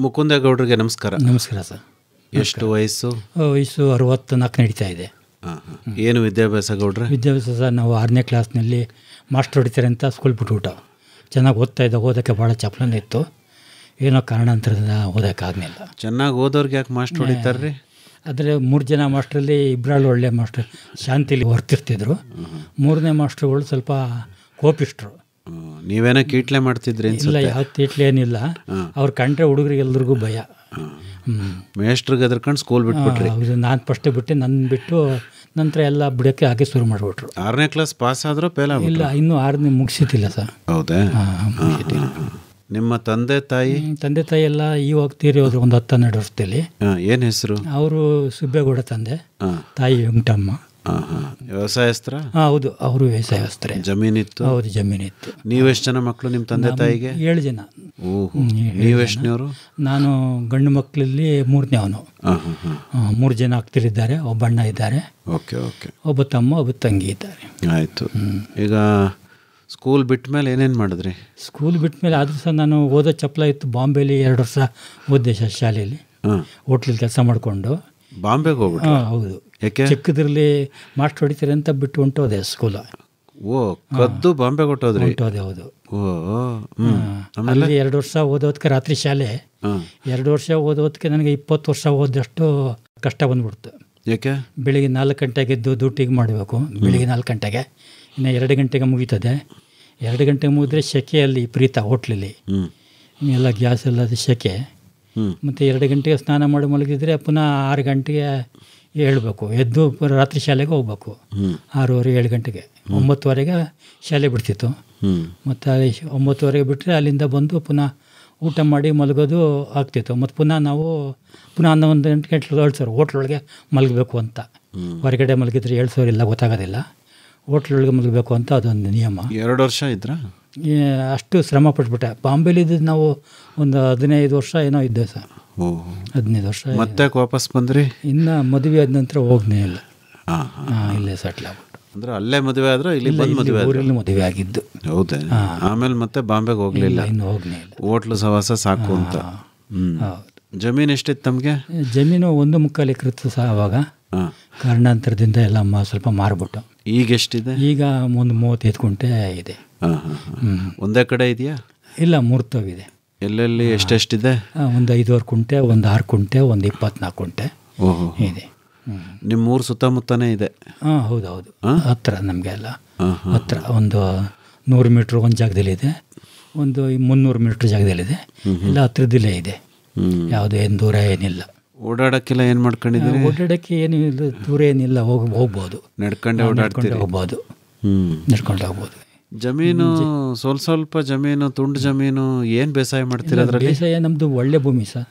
ಮುಕುಂದೇಗೌಡರಿಗೆ ನಮಸ್ಕಾರ. ನಮಸ್ಕಾರ ಸರ್. ಎಷ್ಟು ವಯಸ್ಸು? ವಯಸ್ಸು 64 ನಡೀತಾ ಇದೆ. ಏನು ವಿದ್ಯಾಭ್ಯಾಸ ಗೌಡ್ರೆ? ವಿದ್ಯಾಭ್ಯಾಸ ಸರ್, ನಾವು 6ನೇ ಕ್ಲಾಸ್ನಲ್ಲಿ ಮಾಸ್ಟರ್ ಹೊಡಿತಾರೆ ಅಂತ ಸ್ಕೂಲ್ ಬಿಟ್ಬಿಟ್ಟು ಚೆನ್ನಾಗಿ ಓದ್ತಾ ಇದ್ದ. ಓದೋಕ್ಕೆ ಭಾಳ ಚಪ್ಲನ ಇತ್ತು, ಏನೋ ಕಾರಣಾಂತರದಿಂದ ಓದೋಕ್ಕಾಗಲಿಲ್ಲ. ಚೆನ್ನಾಗಿ ಓದೋರ್ಗೆ ಯಾಕೆ ಮಾಸ್ಟರ್ ಹೊಡಿತಾರ್ರಿ? ಆದರೆ 3 ಜನ ಮಾಸ್ಟ್ರಲ್ಲಿ ಇಬ್ಬರಲ್ಲಿ ಒಳ್ಳೆ ಮಾಸ್ಟರ್ ಶಾಂತಿಲಿ ವರ್ತಿರ್ತಿದ್ರು. 3ನೇ ಮಾಸ್ಟ್ರುಗಳು ಸ್ವಲ್ಪ ಕೋಪಿಸ್ಟ್ರು. ನೀವೇನೋ ಕೀಟ್ಲೆ ಮಾಡ್ತಿದ್ರಿ? ಇಲ್ಲ, ಯಾವ ತೀಟ್ಲೆ ಏನಿಲ್ಲ. ಅವ್ರು ಕಂಡ್ರೆ ಹುಡುಗರಿಗೆ ಎಲ್ರಿಗೂ ಭಯ. ಮೇಸ್ಟ್ರಿಗೆ ಎದ್ರಕೊಂಡು ಸ್ಕೂಲ್ ಬಿಟ್ಬಿಟ್ರಿ? ಹೌದು, ನಾನು ಫಸ್ಟೇ ಬಿಟ್ಟು ನನ್ನ ಬಿಟ್ಟು ನಂತರ ಎಲ್ಲ ಬಿಡೋಕ್ಕೆ ಹಾಗೆ ಶುರು ಮಾಡಿಬಿಟ್ರು. 6ನೇ ಕ್ಲಾಸ್ ಪಾಸ್ ಆದರೂ ಫೇಲ್ ಆಗ್ಬಿಟ್ರು? ಇಲ್ಲ, ಇನ್ನೂ 6ನೇ ಮುಗಿಸಿತಿಲ್ಲ ಸರ್. ಹೌದಾ? ನಿಮ್ಮ ತಂದೆ ತಾಯಿ ಎಲ್ಲ ಇವಾಗ ತೀರಿ ಹೋದ್ರು ಒಂದು 10-12 ವರ್ಷದಲ್ಲಿ. ಏನು ಹೆಸರು? ಅವರು ಸುಬ್ಬೇಗೌಡ ತಂದೆ, ತಾಯಿ ವೆಂಕಟಮ್ಮ. ವ್ಯವಸಾಯಸ್ತ್ರ? ಹೌದು, ಅವರು ವ್ಯವಸಾಯಸ್ಥರೇ. ಜಮೀನಿತ್ತು? ಹೌದು, ಜಮೀನಿತ್ತು. ನೀವೆಷ್ಟು ಜನ ಮಕ್ಕಳು ನಿಮ್ಮ ತಂದೆ ತಾಯಿಗೆ? 7 ಜನ. ನೀವೆಷ್ಟನೇವರು? ನಾನು ಗಂಡು ಮಕ್ಕಳಲ್ಲಿ 3ನೇವನು. 3 ಜನ ಆಗ್ತಿರಿದ್ದಾರೆ. ಒಬ್ಬ ಅಣ್ಣ ಇದ್ದಾರೆ, ಒಬ್ಬ ತಮ್ಮ, ಒಬ್ಬ ತಂಗಿ ಇದ್ದಾರೆ. ಆಯಿತು. ಈಗ ಸ್ಕೂಲ್ ಬಿಟ್ಟ ಮೇಲೆ ಏನೇನು ಮಾಡಿದ್ರಿ? ಸ್ಕೂಲ್ ಬಿಟ್ಟ ಮೇಲೆ ಆದರೂ ಸಹ ನಾನು ಓದೋ ಚಪ್ಪಲ ಇತ್ತು. ಬಾಂಬೆಲಿ 2 ವರ್ಷ ಓದಿದೆ ಸರ್, ಶಾಲೆಯಲ್ಲಿ ಹೋಟ್ಲಲ್ಲಿ ಕೆಲಸ ಮಾಡಿಕೊಂಡು. ಬಾಂಬೆಗೆ ಹೋಗ್ಬಿಟ್ಟು? ಹೌದು. ಯಾಕೆ? ಚಿಕ್ಕದ್ರಲ್ಲಿ ಮಾಸ್ಟರ್ ಹೊಡಿತಾರೆ ಅಂತ ಬಿಟ್ಟು ಹೊಂಟೋದೆ ಸ್ಕೂಲ. ಕದ್ದು ಬಾಂಬೆಗೆ ಹೊಟ್ಟೋದ್ರಿ? ಹೊಂಟೋದೆ, ಹೌದು. ಅಲ್ಲಿ 2 ವರ್ಷ ಓದೋದಕ್ಕೆ ರಾತ್ರಿ ಶಾಲೆ. 2 ವರ್ಷ ಓದೋದಕ್ಕೆ ನನಗೆ 20 ವರ್ಷ ಓದಷ್ಟು ಕಷ್ಟ ಬಂದ್ಬಿಡ್ತು. ಯಾಕೆ? ಬೆಳಿಗ್ಗೆ 4 ಗಂಟೆಗೆ ಎದ್ದು ಡ್ಯೂಟಿಗೆ ಮಾಡಬೇಕು. ಬೆಳಿಗ್ಗೆ 4 ಗಂಟೆಗೆ, ಇನ್ನು 2 ಗಂಟೆಗೆ ಮುಗೀತದೆ. 2 ಗಂಟೆಗೆ ಮುಗಿದ್ರೆ ಸೆಕೆಯಲ್ಲಿ ಪ್ರೀತ ಹೋಟ್ಲಲ್ಲಿ ಎಲ್ಲ ಗ್ಯಾಸ್ ಎಲ್ಲ ಸೆಕೆ. ಮತ್ತು 2 ಗಂಟೆಗೆ ಸ್ನಾನ ಮಾಡಿ ಮಲಗಿದ್ರೆ ಪುನಃ 6 ಗಂಟೆಗೆ ಹೇಳ್ಬೇಕು, ಎದ್ದು ರಾತ್ರಿ ಶಾಲೆಗೆ ಹೋಗ್ಬೇಕು. 6:30 7 ಗಂಟೆಗೆ. 9:00ವರೆಗೆ ಶಾಲೆ ಬಿಡ್ತಿತ್ತು. ಮತ್ತು 9:00ವರೆಗೆ ಬಿಟ್ಟರೆ ಅಲ್ಲಿಂದ ಬಂದು ಪುನಃ ಊಟ ಮಾಡಿ ಮಲಗೋದು ಆಗ್ತಿತ್ತು. ಮತ್ತು ಪುನಃ ನಾವು ಪುನಃ 11 ಗಂಟೆ ಹೇಳ್ಸೋರು ಹೋಟ್ಲೊಳಗೆ ಮಲಗಬೇಕು ಅಂತ. ಹೊರಗಡೆ ಮಲಗಿದ್ರೆ ಹೇಳ್ಸೋರಿಲ್ಲ, ಗೊತ್ತಾಗೋದಿಲ್ಲ. ಹೋಟ್ಲೊಳಗೆ ಮಲಗಬೇಕು ಅಂತ ಅದೊಂದು ನಿಯಮ. 2 ವರ್ಷ ಇದ್ರ? ಅಷ್ಟು ಶ್ರಮ ಪಟ್ಬಿಟ್ಟೆ. ಬಾಂಬೆಲಿದ್ದು ನಾವು ಒಂದು 15 ವರ್ಷ ಏನೋ ಇದ್ದೆ ಸರ್. 15 ವರ್ಷ. ಮತ್ತೆ ವಾಪಸ್ ಬಂದ್ರಿ? ಇನ್ನು ಮದುವೆ ಆದ ನಂತರ ಹೋಗ್ನೇ ಇಲ್ಲ, ಇಲ್ಲೇ ಸೆಟ್ಲ್ ಆಗ್ಬಿಟ್ಟು. ಅಂದ್ರೆ ಅಲ್ಲೇ ಮದುವೆ ಆದ್ರೆ ಇಲ್ಲಿ ಊರಲ್ಲಿ ಮದುವೆ ಆಗಿದ್ದು. ಹೌದಾ? ಆಮೇಲೆ ಮತ್ತೆ ಬಾಂಬೆಗೆ ಹೋಗ್ಲಿಲ್ಲ? ಇನ್ನು ಹೋಗ್ನೇ ಇಲ್ಲ. ಹೋಟ್ಲು ಸವಾಸ ಸಾಕು ಅಂತ. ಜಮೀನು ಎಷ್ಟಿತ್ತು ತಮಗೆ? ಜಮೀನು 1.25 ಎಕರೆ ಇತ್ತು ಸಹ ಅವಾಗ. ಕಾರಣಾಂತರದಿಂದ ಎಲ್ಲ ಸ್ವಲ್ಪ ಮಾರ್ಬಿಟ್ಟು. ಈಗ ಎಷ್ಟಿದೆ? ಈಗ ಒಂದು 35 ಗುಂಟೆ ಇದೆ. ಒಂದೇ ಕಡೆ ಇದೆಯಾ? ಇಲ್ಲ, 3 ತವಿದೆ. ಎಲ್ಲೆಲ್ಲಿ ಎಷ್ಟೆಷ್ಟಿದೆ? ಒಂದು 5.5 ಗುಂಟೆ, ಒಂದು 6 ಗುಂಟೆ, ಒಂದು 24 ಗುಂಟೆ ಇದೆ. ನಿಮ್ಮೂರು ಸುತ್ತಮುತ್ತನೇ ಇದೆ? ಹೌದೌದು, ಹತ್ರ ನಮಗೆ ಎಲ್ಲ ಹತ್ರ. ಒಂದು 100 ಮೀಟ್ರ್ ಒಂದು ಜಾಗದಲ್ಲಿದೆ, ಒಂದು 300 ಮೀಟ್ರ್ ಜಾಗದಲ್ಲಿದೆ. ಎಲ್ಲ ಹತ್ರದಲ್ಲೇ ಇದೆ, ಯಾವುದೋ ಏನು ದೂರ ಏನಿಲ್ಲ. ಓಡಾಡೋಕ್ಕೆಲ್ಲ ಏನು ಮಾಡ್ಕೊಂಡಿದ್ದೀರಿ? ಓಡಾಡೋಕ್ಕೆ ಏನು ಇಲ್ಲ, ದೂರ ಏನಿಲ್ಲ, ಹೋಗ್ಬೋದು. ನಡ್ಕೊಂಡೆ ಹೋಗ್ಬೋದು, ನಡ್ಕೊಂಡು ಹೋಗ್ಬೋದು. ಜಮೀನು ಸ್ವಲ್ಪ ಜಮೀನು, ತುಂಡು ಜಮೀನು, ಏನು ಬೇಸಾಯ ಮಾಡ್ತೀರ ಅದರಲ್ಲಿ? ಬೇಸಾಯ ನಮ್ಮದು ಒಳ್ಳೆ ಭೂಮಿ ಸರ್.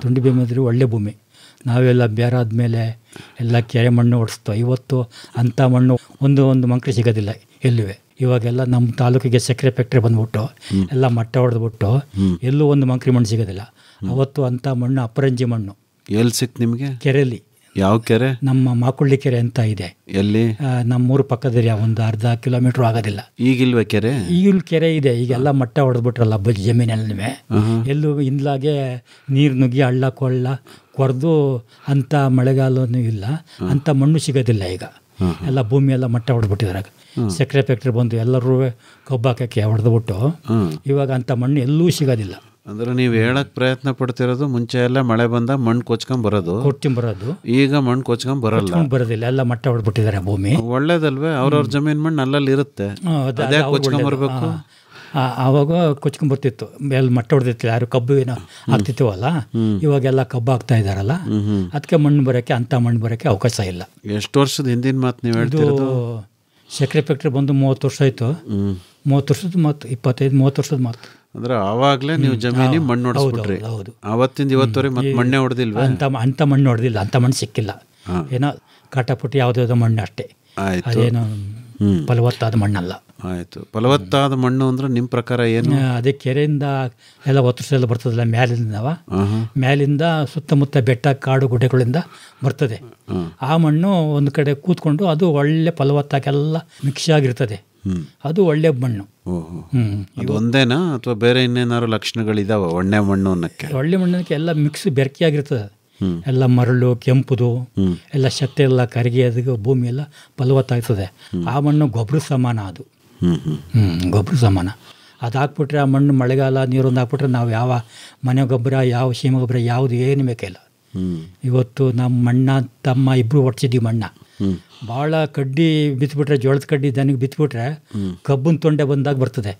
ತುಂಡು ಭೂಮಿ ಅಂದರೆ ಒಳ್ಳೆ ಭೂಮಿ. ನಾವೆಲ್ಲ ಬೇರಾದ್ಮೇಲೆ ಎಲ್ಲ ಕೆರೆ ಮಣ್ಣು ಓಡಿಸ್ತೋ. ಇವತ್ತು ಅಂಥ ಮಣ್ಣು ಒಂದು ಮಂಕ್ರಿ ಸಿಗೋದಿಲ್ಲ ಎಲ್ಲುವೆ. ಇವಾಗೆಲ್ಲ ನಮ್ಮ ತಾಲೂಕಿಗೆ ಸಕ್ಕರೆ ಫ್ಯಾಕ್ಟ್ರಿ ಬಂದ್ಬಿಟ್ಟು ಎಲ್ಲ ಮಟ್ಟ ಹೊಡೆದ್ಬಿಟ್ಟು ಎಲ್ಲೂ ಒಂದು ಮಂಕ್ರಿ ಮಣ್ಣು ಸಿಗೋದಿಲ್ಲ. ಅವತ್ತು ಅಂಥ ಮಣ್ಣು ಅಪರಂಜಿ ಮಣ್ಣು. ಎಲ್ಲಿ ಸಿಕ್ತು ನಿಮಗೆ? ಕೆರೆಯಲ್ಲಿ. ಯಾವ ಕೆರೆ? ನಮ್ಮ ಮಾಕುಳ್ಳಿ ಕೆರೆ ಅಂತ ಇದೆ. ಎಲ್ಲಿ? ನಮ್ಮೂರು ಪಕ್ಕದಲ್ಲಿ, ಒಂದು ಅರ್ಧ ಕಿಲೋಮೀಟ್ರ್ ಆಗೋದಿಲ್ಲ. ಈಗಿಲ್ವೇ ಕೆರೆ? ಈಗಲೂ ಕೆರೆ ಇದೆ. ಈಗೆಲ್ಲ ಮಟ್ಟ ಹೊಡೆದ್ಬಿಟ್ರಲ್ಲ ಜಮೀನಲ್ಲೇ. ಎಲ್ಲೂ ಹಿಂದ್ಲಾಗೆ ನೀರು ನುಗ್ಗಿ ಹಳ್ಳ ಕೊಳ್ಳ ಕೊರೆದು ಅಂಥ ಮಳೆಗಾಲನೂ ಇಲ್ಲ, ಅಂಥ ಮಣ್ಣು ಸಿಗೋದಿಲ್ಲ ಈಗ. ಎಲ್ಲ ಭೂಮಿ ಎಲ್ಲ ಮಟ್ಟ ಹೊಡೆದ್ಬಿಟ್ಟಿದ್ದಾರೆ. ಸಕ್ಕರೆ ಫ್ಯಾಕ್ಟ್ರಿ ಬಂದು ಎಲ್ಲರೂ ಕಬ್ಬು ಹಾಕೋಕ್ಕೆ ಹೊಡೆದ್ಬಿಟ್ಟು ಇವಾಗ ಅಂಥ ಮಣ್ಣು ಎಲ್ಲೂ ಸಿಗೋದಿಲ್ಲ. ಅಂದ್ರೆ ನೀವು ಹೇಳಕ್ ಪ್ರಯತ್ನ ಪಡ್ತಿರೋದು, ಮುಂಚೆ ಎಲ್ಲ ಮಳೆ ಬಂದಾಗ ಮಣ್ಣು ಕೊಚ್ಕೊಂಡ್ಬರೋದು, ಈಗ ಮಣ್ಣು ಬರೋದಿಲ್ಲ, ಎಲ್ಲ ಮಟ್ಟ ಹೊಡೆದ್ಬಿಟ್ಟಿದ್ದಾರೆ ಭೂಮಿ. ಒಳ್ಳೇದಲ್ವೇ? ಅವ್ರವ್ರ ಜಮೀನ್ ಮಣ್ಣು ಅಲ್ಲಲ್ಲಿ ಇರುತ್ತೆ, ಅದೇ ಕೊಚ್ಕೊಂಡ್ಬರ್ಬೇಕು. ಆವಾಗ ಕೊಚ್ಕೊಂಡ್ಬರ್ತಿತ್ತು, ಎಲ್ಲ ಮಟ್ಟ ಹೊಡೆದಿತ್ತು. ಯಾರು ಕಬ್ಬು ಏನೋ ಆಗ್ತಿತ್ತವಲ್ಲ, ಇವಾಗೆಲ್ಲ ಕಬ್ಬು ಆಗ್ತಾ ಇದಾರಲ್ಲ, ಅದಕ್ಕೆ ಮಣ್ಣು ಬರೋಕ್ಕೆ, ಅಂಥ ಮಣ್ಣು ಬರೋಕ್ಕೆ ಅವಕಾಶ ಇಲ್ಲ. ಎಷ್ಟು ವರ್ಷದ ಹಿಂದಿನ ಮಾತು ನೀವು ಹೇಳ್ತಿರೋದು? ಸಕ್ಕರೆ ಫ್ಯಾಕ್ಟ್ರಿ ಬಂದು 30 ವರ್ಷ ಆಯಿತು. 30 ವರ್ಷದ ಮಾತು, 25-30 ವರ್ಷದ ಮಾತು. ಅಂದ್ರೆ ಆವಾಗಲೇ ನೀವು ಜಮೀನಿ ಮಣ್ಣು ಹೊಡೆಸ್ಬಿಟ್ರಿ? ಹೌದು. ಅವತ್ತಿಂದ ಇವತ್ತವರೆಗೆ ಮತ್ತೆ ಮಣ್ಣೆ ಹೊಡೆದಿಲ್ವ? ಅಂಥ ಮಣ್ಣು ಹೊಡೆದಿಲ್ಲ, ಅಂಥ ಮಣ್ಣು ಸಿಕ್ಕಿಲ್ಲ. ಏನೋ ಕಾಟಪುಟ್ಟಿ ಯಾವುದಾದ್ರು ಮಣ್ಣು ಅಷ್ಟೇ, ಅದೇನೋ ಫಲವತ್ತಾದ ಮಣ್ಣಲ್ಲ. ಆಯಿತು. ಫಲವತ್ತಾದ ಮಣ್ಣು ಅಂದ್ರೆ ನಿಮ್ಮ ಪ್ರಕಾರ ಏನು? ಅದೇ ಕೆರೆಯಿಂದ ಎಲ್ಲ ಒತ್ತರಿಸ ಎಲ್ಲ ಬರ್ತದಲ್ಲ ಮ್ಯಾಲಿಂದ ಸುತ್ತಮುತ್ತ ಬೆಟ್ಟ ಕಾಡು ಗುಡ್ಡೆಗಳಿಂದ ಬರ್ತದೆ. ಆ ಮಣ್ಣು ಒಂದು ಕಡೆ ಕೂತ್ಕೊಂಡು ಅದು ಒಳ್ಳೆ ಫಲವತ್ತಾಗೆಲ್ಲ ಮಿಕ್ಸ್ ಆಗಿರ್ತದೆ. ಅದು ಒಳ್ಳೆ ಮಣ್ಣು. ಅದು ಒಂದೇನಾ ಅಥವಾ ಬೇರೆ ಇನ್ನೇನಾದ್ರು ಲಕ್ಷಣಗಳಿದಾವ ಒಳ್ಳೆ ಮಣ್ಣು ಅನ್ನಕ್ಕೆ? ಒಳ್ಳೆ ಮಣ್ಣಕ್ಕೆ ಎಲ್ಲ ಮಿಕ್ಸ್ ಬೆರಕೆಯಾಗಿರ್ತದೆ. ಎಲ್ಲ ಮರಳು, ಕೆಂಪುದು ಎಲ್ಲ ಶಕ್ತಿ ಎಲ್ಲ ಕರಗಿ ಅದಕ್ಕೆ ಭೂಮಿ ಎಲ್ಲ ಫಲವತ್ತಾಗ್ತದೆ. ಆ ಮಣ್ಣು ಗೊಬ್ಬರ ಸಮಾನ. ಅದು ಗೊಬ್ಬರ ಸಮಾನ. ಅದು ಹಾಕ್ಬಿಟ್ರೆ ಆ ಮಣ್ಣು ಮಳೆಗಾಲ ನೀರೊಂದು ಹಾಕ್ಬಿಟ್ರೆ ನಾವು ಯಾವ ಮನೆ ಗೊಬ್ಬರ, ಯಾವ ಸೀಮೆ ಗೊಬ್ಬರ ಯಾವುದು ಏನು ಬೇಕಿಲ್ಲ. ಇವತ್ತು ನಮ್ಮ ಮಣ್ಣ ತಮ್ಮ ಇಬ್ಬರು ಒಡ್ಸಿದ್ದೀವಿ ಮಣ್ಣ. ಭಾಳ ಕಡ್ಡಿ ಬಿತ್ಬಿಟ್ರೆ, ಜೋಳದ ಕಡ್ಡಿ ದನಿಗೆ ಬಿತ್ಬಿಟ್ರೆ ಕಬ್ಬಿನ ತೊಂಡೆ ಬಂದಾಗ ಬರ್ತದೆ.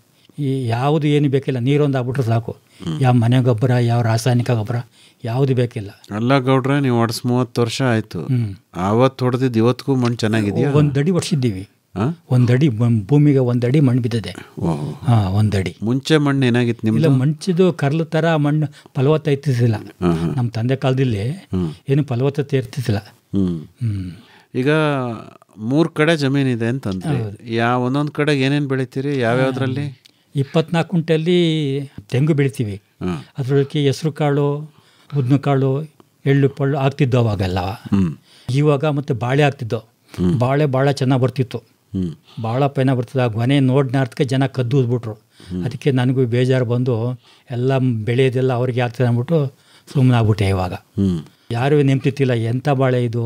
ಈ ಯಾವುದು ಏನು ಬೇಕಿಲ್ಲ, ನೀರೊಂದು ಆಗ್ಬಿಟ್ರೆ ಸಾಕು. ಯಾವ ಮನೆ ಗೊಬ್ಬರ, ಯಾವ ರಾಸಾಯನಿಕ ಗೊಬ್ಬರ ಯಾವುದು ಬೇಕಿಲ್ಲ. ಅಲ್ಲ ಗೌಡ್ರೆ, ನೀವು ಹೊಡ್ಸ್ 30 ವರ್ಷ ಆಯ್ತು. ಆವತ್ತು ಹೊಡೆದಿದ್ದು ಇವತ್ತಿಗೂ ಮಣ್ಣು ಚೆನ್ನಾಗಿದೆಯಾ? 1 ಅಡಿ ಹೊಡ್ಸಿದ್ದೀವಿ. 1 ಅಡಿ ಭೂಮಿಗೆ 1 ಅಡಿ ಮಣ್ಣು ಬಿದ್ದಿದೆ. 1 ಅಡಿ. ಮುಂಚೆ ಮಣ್ಣು ಏನಾಗಿತ್ತು ನಿಮ್ದು? ಇಲ್ಲ, ಮುಂಚಿದು ಕರ್ಲು ಥರ ಮಣ್ಣು ಫಲವತ್ತ ಇರ್ತಿದ್ದಿಲ್ಲ. ನಮ್ಮ ತಂದೆ ಕಾಲದಲ್ಲಿ ಏನು ಫಲವತ್ತತೆ ಇರ್ತಿದ್ದಿಲ್ಲ. ಈಗ 3 ಕಡೆ ಜಮೀನಿದೆ ಅಂತಂದ್ರೆ ಒಂದೊಂದು ಕಡೆಗೆ ಏನೇನು ಬೆಳಿತೀರಿ? ಯಾವ್ಯಾವ್ದ್ರಲ್ಲಿ? 24 ಕುಂಟೆಯಲ್ಲಿ ತೆಂಗು ಬೆಳಿತೀವಿ. ಅದರೊಳಗೆ ಹೆಸರು ಕಾಳು, ಉದ್ದಿನ ಕಾಳು, ಎಳ್ಳು ಪಳ್ಳು ಆಗ್ತಿದ್ದವು ಅವಾಗೆಲ್ಲ. ಇವಾಗ ಮತ್ತು ಬಾಳೆ ಆಗ್ತಿದ್ದವು. ಬಾಳೆ ಭಾಳ ಚೆನ್ನಾಗಿ ಬರ್ತಿತ್ತು, ಭಾಳ ಪೈನ ಬರ್ತದೆ. ಆ ಗೊನೆ ನೋಡಿನಾರ್ದಕ್ಕೆ ಜನ ಕದ್ದು ಹೋದ್ಬಿಟ್ರು. ಅದಕ್ಕೆ ನನಗೂ ಬೇಜಾರು ಬಂದು ಎಲ್ಲ ಬೆಳೆಯೋದೆಲ್ಲ ಅವ್ರಿಗೆ ಆಗ್ತದೆ ಅಂದ್ಬಿಟ್ಟು ಸುಮ್ಮನೆ ಆಗ್ಬಿಟ್ಟೆ. ಇವಾಗ ಯಾರೂ ನೆಂಪ್ತಿತ್ತಿಲ್ಲ, ಎಂಥ ಬಾಳೆ ಇದು,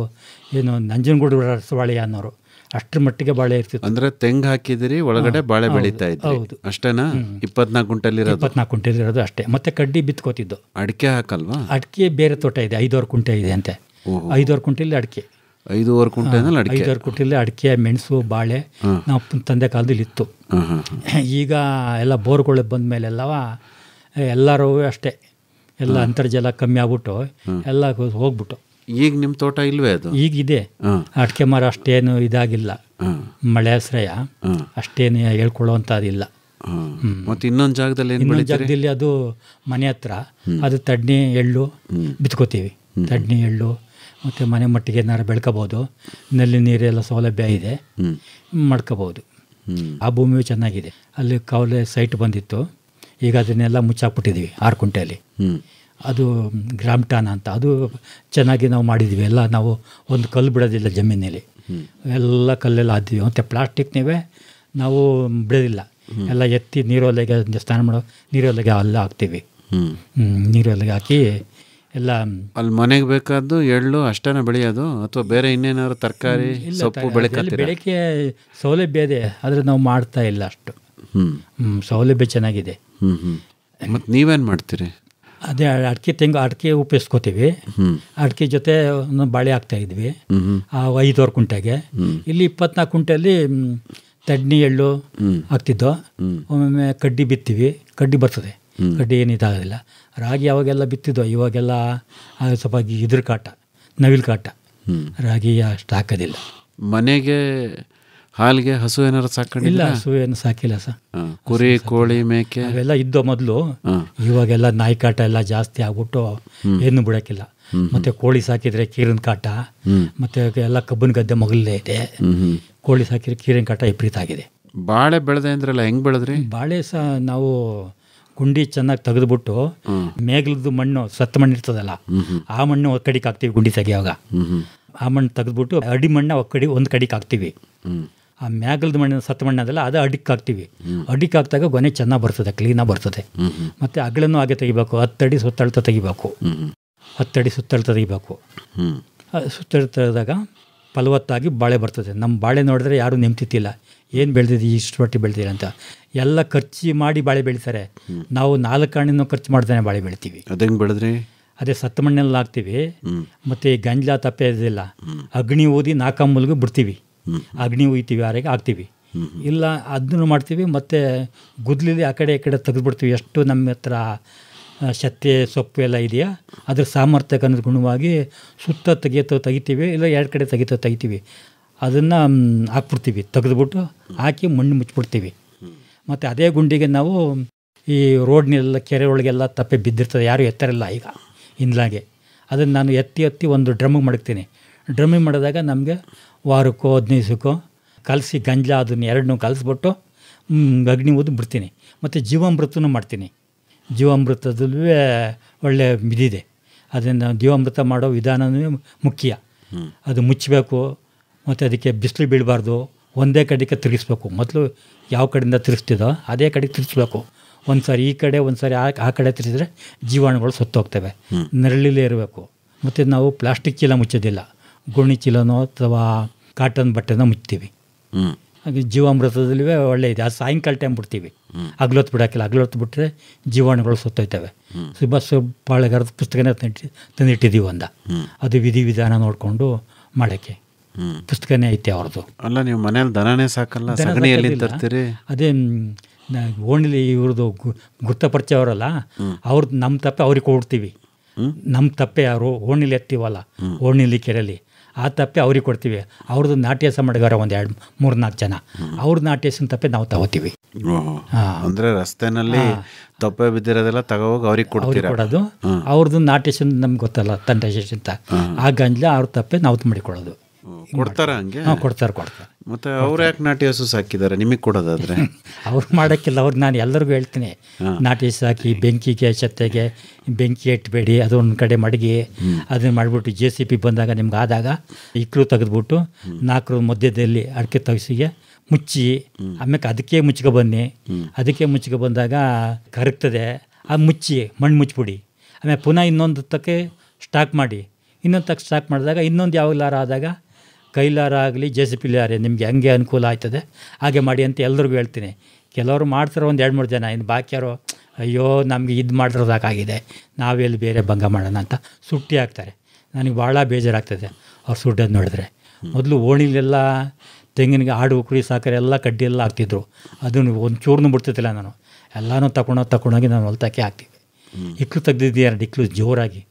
ಏನು ನಂಜನಗೂಡು ರಸಬಾಳೆ ಅನ್ನೋರು, ಅಷ್ಟರ ಮಟ್ಟಿಗೆ ಬಾಳೆ ಇರ್ತಿತ್ತು. ಅಂದರೆ ತೆಂಗು ಹಾಕಿದಿರಿ, ಒಳಗಡೆ ಬಾಳೆ ಬೆಳೀತಾ ಇತ್ತು. ಹೌದು, ಅಷ್ಟೇನಾ? 24 ಕುಂಟೆಲ್ ಇರೋದು? 24 ಕುಂಟೆಲ್ ಇರೋದು ಅಷ್ಟೇ. ಮತ್ತೆ ಕಡ್ಡಿ ಬಿತ್ಕೋತಿದ್ದು. ಅಡಿಕೆ ಹಾಕಲ್ವಾ? ಅಡಿಕೆ ಬೇರೆ ತೋಟ ಇದೆ, 5 ಕುಂಟೆ ಇದೆ ಅಂತೆ. 5 ಕುಂಟೆಲಿ ಅಡಿಕೆ. 5 ಕುಂಟೆನಲ್ಲಿ ಅಡಿಕೆ? 5 ಕುಂಟೆಲಿ ಅಡಿಕೆ, ಮೆಣಸು, ಬಾಳೆ ನಾವು ತಂದೆ ಕಾಲದಲ್ಲಿ ಇತ್ತು. ಈಗ ಎಲ್ಲ ಬೋರ್ಗಳು ಬಂದ ಮೇಲೆಲ್ಲವ ಎಲ್ಲರೂ ಅಷ್ಟೇ, ಎಲ್ಲ ಅಂತರ್ಜಲ ಕಮ್ಮಿ ಆಗ್ಬಿಟ್ಟು ಎಲ್ಲ ಹೋಗ್ಬಿಟ್ಟು. ಈಗ ನಿಮ್ಮ ತೋಟ ಇಲ್ವೇ? ಅದು ಈಗಿದೆ. ಅಡಿಕೆ ಮರ ಅಷ್ಟೇನು ಇದಾಗಿಲ್ಲ, ಮಳೆ ಆಶ್ರಯ ಅಷ್ಟೇನು ಹೇಳ್ಕೊಳ್ಳುವಂಥದ್ದಿಲ್ಲ. ಮತ್ತು ಇನ್ನೊಂದು ಜಾಗದಲ್ಲಿ ಅದು ಮನೆ ಹತ್ರ ಅದು ತಡ್ನಿ ಎಳ್ಳು ಬಿತ್ಕೋತೀವಿ. ತಡ್ನಿ ಎಳ್ಳು ಮತ್ತು ಮನೆ ಮಟ್ಟಿಗೆ ಏನಾರು ಬೆಳ್ಕೋಬೋದು. ನಲ್ಲಿ ನೀರೆಲ್ಲ ಸೌಲಭ್ಯ ಇದೆ, ಮಾಡ್ಕೋಬೋದು. ಆ ಭೂಮಿಯು ಚೆನ್ನಾಗಿದೆ. ಅಲ್ಲಿ ಕವಲೆ ಸೈಟ್ ಬಂದಿತ್ತು, ಈಗ ಅದನ್ನೆಲ್ಲ ಮುಚ್ಚಾಕ್ಬಿಟ್ಟಿದ್ದೀವಿ 6 ಕುಂಟೆಯಲ್ಲಿ. ಅದು ಗ್ರಾಮ್ಟಾನ ಅಂತ, ಅದು ಚೆನ್ನಾಗಿ ನಾವು ಮಾಡಿದ್ವಿ. ಎಲ್ಲ ನಾವು ಒಂದು ಕಲ್ಲು ಬಿಡೋದಿಲ್ಲ ಜಮೀನಲ್ಲಿ, ಎಲ್ಲ ಕಲ್ಲೆಲ್ಲ ಹಾಕ್ತೀವಿ. ಮತ್ತು ಪ್ಲಾಸ್ಟಿಕ್ನವೇ ನಾವು ಬಿಡೋದಿಲ್ಲ, ಎಲ್ಲ ಎತ್ತಿ ನೀರೊಲೆಗೆ ಸ್ನಾನ ಮಾಡೋ ನೀರೊಲೆಗೆ ಎಲ್ಲ ಹಾಕ್ತೀವಿ. ನೀರೊಲೆಗೆ ಹಾಕಿ ಎಲ್ಲ. ಅಲ್ಲಿ ಮನೆಗೆ ಬೇಕಾದ್ದು ಎಳ್ಳು ಅಷ್ಟೇನ ಬೆಳೆಯೋದು ಅಥವಾ ಬೇರೆ ಇನ್ನೇನಾದ್ರು ತರಕಾರಿ ಸೊಪ್ಪು ಬೆಳಗ್ಗೆ ಸೌಲಭ್ಯ ಇದೆ, ಆದರೆ ನಾವು ಮಾಡ್ತಾ ಇಲ್ಲ ಅಷ್ಟು. ಸೌಲಭ್ಯ ಚೆನ್ನಾಗಿದೆ. ಮತ್ತು ನೀವೇನು ಮಾಡ್ತೀರಿ? ಅದೇ ಅಡಿಕೆ, ತೆಂಗು, ಅಡಿಕೆ ಉಪಯೋಗಿಸ್ಕೋತೀವಿ. ಅಡಿಕೆ ಜೊತೆ ಬಾಳೆ ಹಾಕ್ತಾಯಿದ್ವಿ 5 ಕುಂಟೆಗೆ. ಇಲ್ಲಿ 24 ಕುಂಟೆಯಲ್ಲಿ ತಡ್ನಿ ಎಳ್ಳು ಹಾಕ್ತಿದ್ದೋ. ಒಮ್ಮೊಮ್ಮೆ ಕಡ್ಡಿ ಬಿತ್ತೀವಿ, ಕಡ್ಡಿ ಬರ್ತದೆ, ಕಡ್ಡಿ ಏನಿದಾಗೋದಿಲ್ಲ. ರಾಗಿ ಅವಾಗೆಲ್ಲ ಬಿತ್ತಿದ್ದೋ, ಇವಾಗೆಲ್ಲ ಸ್ವಲ್ಪ ಇದ್ರ ಕಾಟ, ನವಿಲು ಕಾಟ, ರಾಗಿ ಅಷ್ಟು ಹಾಕೋದಿಲ್ಲ. ಮನೆಗೆ ಹಾಲಿಗೆ ಹಸು ಏನಾರು ಸಾಕೊಂಡಿಲ್ಲ? ಹಸು ಏನು ಸಾಕಿಲ್ಲ ಸರ್. ಕುರಿ, ಕೋಳಿ, ಮೇಕೆ ಅವೆಲ್ಲ ಇದ್ದೋ ಮೊದಲು. ಇವಾಗೆಲ್ಲ ನಾಯಿ ಕಾಟ ಎಲ್ಲ ಜಾಸ್ತಿ ಆಗ್ಬಿಟ್ಟು ಏನು ಬಿಡೋಕ್ಕಿಲ್ಲ. ಮತ್ತು ಕೋಳಿ ಸಾಕಿದರೆ ಕೀರಿನ ಕಾಟ, ಮತ್ತು ಎಲ್ಲ ಕಬ್ಬಿನ ಗದ್ದೆ ಮಗಲೇ ಇದೆ. ಕೋಳಿ ಸಾಕಿದ್ರೆ ಕೀರಿನ ಕಾಟ ವಿಪರೀತ ಆಗಿದೆ. ಬಾಳೆ ಬೆಳೆದೆ ಅಂದ್ರಲ್ಲ, ಹೆಂಗೆ ಬೆಳೆದ್ರಿ? ಬಾಳೆ ಸಹ ನಾವು ಗುಂಡಿ ಚೆನ್ನಾಗಿ ತೆಗೆದುಬಿಟ್ಟು ಮೇಘಲದ್ದು ಮಣ್ಣು, ಸತ್ತ ಮಣ್ಣು ಇರ್ತದಲ್ಲ, ಆ ಮಣ್ಣು ಒಂದು ಕಡೆಗೆ ಹಾಕ್ತೀವಿ. ಗುಂಡಿ ತೆಗಿಯುವಾಗ ಆ ಮಣ್ಣು ತೆಗೆದ್ಬಿಟ್ಟು ಅಡಿ ಮಣ್ಣು ಒಂದು ಕಡೆಗೆ ಹಾಕ್ತೀವಿ. ಆ ಮೇಘಲದ ಮಣ್ಣು, ಸತ್ತ ಮಣ್ಣು ಅದಲ್ಲ, ಅದು ಅಡಿಗೆ ಹಾಕ್ತೀವಿ. ಅಡಿಗೆ ಹಾಕಿದಾಗ ಗೊನೆ ಚೆನ್ನಾಗಿ ಬರ್ತದೆ, ಕ್ಲೀನಾಗಿ ಬರ್ತದೆ. ಮತ್ತು ಅಗಳನ್ನೂ ಹಾಗೆ ತೆಗಿಬೇಕು. 10 ಅಡಿ ಸುತ್ತಳತೆ ತೆಗಿಬೇಕು. 10 ಅಡಿ ಸುತ್ತಳತೆ ತೆಗಿಬೇಕು. ಸುತ್ತಳತೆ ತೆಗೆದಾಗ ಫಲವತ್ತಾಗಿ ಬಾಳೆ ಬರ್ತದೆ. ನಮ್ಮ ಬಾಳೆ ನೋಡಿದ್ರೆ ಯಾರೂ ನೆಮ್ತಿತ್ತಿಲ್ಲ, ಏನು ಬೆಳೆದಿದ್ದು, ಇಷ್ಟು ರೊಟ್ಟಿ ಬೆಳೆದಿಲ್ಲ ಅಂತ. ಎಲ್ಲ ಖರ್ಚು ಮಾಡಿ ಬಾಳೆ ಬೆಳೀತಾರೆ. ನಾವು 4 ಹಣ್ಣಿನ ಖರ್ಚು ಮಾಡ್ತಾನೆ ಬಾಳೆ ಬೆಳಿತೀವಿ. ಅದಂಗೆ ಬೆಳೆದ್ರಿ? ಅದೇ ಸತ್ತ ಮಣ್ಣೆಲ್ಲ ಹಾಕ್ತೀವಿ. ಮತ್ತು ಗಂಜಲ ತಪ್ಪೆ ಇರೋದಿಲ್ಲ, ಅಗ್ನಿ ಊದಿ 4 ಮೂಲಿಗೆ ಬಿಡ್ತೀವಿ. ಅಗ್ನಿ ಉಯ್ತೀವಿ, ಆರೆಗೆ ಹಾಕ್ತೀವಿ. ಇಲ್ಲ ಅದನ್ನು ಮಾಡ್ತೀವಿ. ಮತ್ತು ಗುದ್ಲಿಲಿ ಆ ಕಡೆ ಈ ಕಡೆ ತೆಗೆದುಬಿಡ್ತೀವಿ. ಎಷ್ಟು ನಮ್ಮ ಹತ್ರ ಶತ್ತೆ ಸೊಪ್ಪು ಎಲ್ಲ ಇದೆಯಾ ಅದ್ರ ಸಾಮರ್ಥ್ಯಕ್ಕೆ ಅನುಗುಣವಾಗಿ ಸುತ್ತ ತೆಗಿತೀವಿ. ಇಲ್ಲ 2 ಕಡೆ ತೆಗಿತೀವಿ. ಅದನ್ನು ಹಾಕ್ಬಿಡ್ತೀವಿ. ತೆಗೆದುಬಿಟ್ಟು ಹಾಕಿ ಮಣ್ಣು ಮುಚ್ಚಿಬಿಡ್ತೀವಿ. ಮತ್ತು ಅದೇ ಗುಂಡಿಗೆ ನಾವು ಈ ರೋಡ್ನೆಲ್ಲ, ಕೆರೆ ಒಳಗೆಲ್ಲ ತಪ್ಪೆ ಬಿದ್ದಿರ್ತದೆ, ಯಾರೂ ಎತ್ತರಿಲ್ಲ ಈಗ ಹಿಂದ್ಲಾಗೆ. ಅದನ್ನು ನಾನು ಎತ್ತಿ ಒಂದು ಡ್ರಮ್ಮಿಗೆ ಮಡಗ್ತೀನಿ. ಡ್ರಮ್ಮಿಗೆ ಮಾಡಿದಾಗ ನಮಗೆ ವಾರಕ್ಕೋ 15 ದಿವಸಕ್ಕೋ ಕಲಸಿ ಗಂಜಲ ಅದನ್ನು 2 ಕಲಿಸ್ಬಿಟ್ಟು ಅಗ್ನಿ ಊದಿ ಬಿಡ್ತೀನಿ. ಮತ್ತು ಜೀವಾಮೃತನೂ ಮಾಡ್ತೀನಿ. ಜೀವಾಮೃತದಲ್ಲೂ ಒಳ್ಳೆ ಇದಿದೆ. ಅದನ್ನು ಜೀವಾಮೃತ ಮಾಡೋ ವಿಧಾನವೇ ಮುಖ್ಯ. ಅದು ಮುಚ್ಚಬೇಕು, ಮತ್ತು ಅದಕ್ಕೆ ಬಿಸಿಲು ಬೀಳಬಾರ್ದು, ಒಂದೇ ಕಡೆಗೆ ತಿರುಗಿಸ್ಬೇಕು. ಮೊದಲು ಯಾವ ಕಡೆಯಿಂದ ತಿರುಗಿಸ್ತಿದ್ದೋ ಅದೇ ಕಡೆಗೆ ತಿರುಗಿಸ್ಬೇಕು. ಒಂದು ಸಾರಿ ಈ ಕಡೆ ಒಂದು ಸಾರಿ ಆ ಕಡೆ ತಿರುಗಿದ್ರೆ ಜೀವಾಣುಗಳು ಸತ್ತೋಗ್ತವೆ. ನೆರಳಲ್ಲೇ ಇರಬೇಕು. ಮತ್ತು ನಾವು ಪ್ಲಾಸ್ಟಿಕ್ ಚೀಲ ಮುಚ್ಚೋದಿಲ್ಲ, ಗೋಣಿ ಚೀಲನೋ ಅಥವಾ ಕಾಟನ್ ಬಟ್ಟೆನೋ ಮುಚ್ತೀವಿ. ಹಾಗೆ ಜೀವಾಮೃತದಲ್ಲಿ ಒಳ್ಳೆ ಇದೆ. ಅದು ಸಾಯಂಕಾಲ ಟೈಮ್ ಬಿಡ್ತೀವಿ, ಹಗ್ಲೊತ್ತು ಬಿಡೋಕ್ಕಿಲ್ಲ. ಹಗ್ಲೊತ್ತು ಬಿಟ್ಟರೆ ಜೀವಾಣುಗಳು ಸತ್ತೋಯ್ತವೆ. ಸುಭಾಷ್ ಬಾಳೆಗಾರದ ಪುಸ್ತಕನೇ ತಂದಿಟ್ಟಿದ್ದೀವಿ ಒಂದ, ಅದು ವಿಧಾನ ನೋಡಿಕೊಂಡು ಮಾಡೋಕ್ಕೆ ಪುಸ್ತಕನೇ ಐತೆ ಅವ್ರದ್ದು. ಅಲ್ಲ, ನೀವು ಮನೇಲಿ ದನನೇ ಸಾಕಲ್ಲ, ಸಗಣಿ ಎಲ್ಲಿ ತರ್ತೀರಿ? ಅದೇ ಓಣಿಲಿ ಇವ್ರದ್ದು ಗುರ್ತಪರಿಚಯ ಅವರಲ್ಲ, ಅವ್ರದ್ದು ನಮ್ಮ ತಪ್ಪೆ ಅವ್ರಿಗೆ ಕೊಡ್ತೀವಿ. ನಮ್ಮ ತಪ್ಪೆ ಯಾರು ಓಣಿಲಿ ಎತ್ತೀವಲ್ಲ, ಓಣಿಲಿ ಕೆರೆಯಲ್ಲಿ, ಆ ತಪ್ಪೆ ಅವ್ರಿಗೆ ಕೊಡ್ತೀವಿ. ಅವ್ರದ್ದು ನಾಟ್ಯಾಸ ಮಾಡಿದಾರೆ ಒಂದು 2-3-4 ಜನ, ಅವ್ರದ್ದು ನಾಟ್ಯಾಸನ ತಪ್ಪೆ ನಾವು ತಗೋತೀವಿ. ಅಂದರೆ ರಸ್ತೆನಲ್ಲಿ ತಪ್ಪೆ ಬಿದ್ದಿರೋದೆಲ್ಲ ತಗೋಗಿ ಅವ್ರಿಗೆ ಕೊಡೋದು. ಅವ್ರದ್ದು ನಾಟ್ಯಾಸನ್ ನಮ್ಗೆ ಗೊತ್ತಲ್ಲ, ತಂಡೇಶ್ ಅಂತ, ಆ ಗಂಜಲ ಅವ್ರ ತಪ್ಪೆ ನಾವು ಮಾಡಿಕೊಳ್ಳೋದು. ಕೊಡ್ತಾರ ಹಂಗೆ? ಕೊಡ್ತಾರೆ. ಮತ್ತೆ ಅವ್ರು ಯಾಕೆ ನಾಟಿ ಹಸು ಸಾಕಿದ್ದಾರೆ ನಿಮಗೆ ಕೊಡೋದಾದ್ರೆ? ಅವ್ರು ಮಾಡೋಕ್ಕಿಲ್ಲ. ಅವ್ರಿಗೆ ನಾನು ಎಲ್ಲರಿಗೂ ಹೇಳ್ತೀನಿ, ನಾಟಿ ಹಸು ಹಾಕಿ ಬೆಂಕಿಗೆ ಛತ್ತೆಗೆ ಬೆಂಕಿ ಇಟ್ಬೇಡಿ, ಅದು ಒಂದು ಕಡೆ ಮಡಗಿ ಅದನ್ನು ಮಾಡಿಬಿಟ್ಟು JCB ಬಂದಾಗ ನಿಮ್ಗೆ ಆದಾಗ ಇಕ್ಕಳು ತೆಗೆದ್ಬಿಟ್ಟು 4 ಮಧ್ಯದಲ್ಲಿ ಅಡಿಕೆ ತಗಸಿಗೆ ಮುಚ್ಚಿ, ಆಮೇಲೆ ಅದಕ್ಕೆ ಮುಚ್ಕೊ ಬನ್ನಿ. ಅದಕ್ಕೆ ಮುಚ್ಕೊ ಬಂದಾಗ ಕರಗ್ತದೆ, ಅದು ಮುಚ್ಚಿ ಮಣ್ಣು ಮುಚ್ಚಿಬಿಡಿ. ಆಮೇಲೆ ಪುನಃ ಇನ್ನೊಂದು ತಕ್ಕೆ ಸ್ಟಾಕ್ ಮಾಡಿ, ಇನ್ನೊಂದು ತಕ್ಕ ಸ್ಟಾಕ್ ಮಾಡಿದಾಗ ಇನ್ನೊಂದು ಯಾವಾಗಲಾರ ಆದಾಗ ಕೈಲಾರ ಆಗಲಿ JCB ಲಾರ ನಿಮಗೆ ಹಂಗೆ ಅನುಕೂಲ ಆಯ್ತದೆ ಹಾಗೆ ಮಾಡಿ ಅಂತ ಎಲ್ಲರಿಗೂ ಹೇಳ್ತೀನಿ. ಕೆಲವರು ಮಾಡ್ತಾರೆ ಒಂದು 2-3 ಜನ, ಇನ್ನು ಬಾಕಿಯಾರೋ ಅಯ್ಯೋ ನಮಗೆ ಇದು ಮಾಡಿರೋದಾಗಿದೆ, ನಾವೆಲ್ಲಿ ಬೇರೆ ಭಂಗ ಮಾಡೋಣ ಅಂತ ಸುಟ್ಟಿ ಹಾಕ್ತಾರೆ. ನನಗೆ ಭಾಳ ಬೇಜಾರಾಗ್ತದೆ ಅವ್ರು ಸುಟ್ಟೋದು ನೋಡಿದ್ರೆ. ಮೊದಲು ಓಣಿಲೆಲ್ಲ ತೆಂಗಿನಿಗೆ ಆಡು ಕುಡಿ ಸಾಕರೆ ಎಲ್ಲ ಕಡ್ಡಿ ಎಲ್ಲ ಹಾಕ್ತಿದ್ರು, ಅದನ್ನು ಒಂದು ಚೂರ್ನು ಬಿಡ್ತಿದ್ದಿಲ್ಲ ನಾನು. ಎಲ್ಲನೂ ತಗೊಂಡೋಗಿ ನಾನು ಹೊಲ್ತಕ್ಕೆ ಹಾಕ್ತೀವಿ. ಇಕ್ಳು ತೆಗ್ದಿದ್ದೀಯ 2 ಇಕ್ಳು ಜೋರಾಗಿ,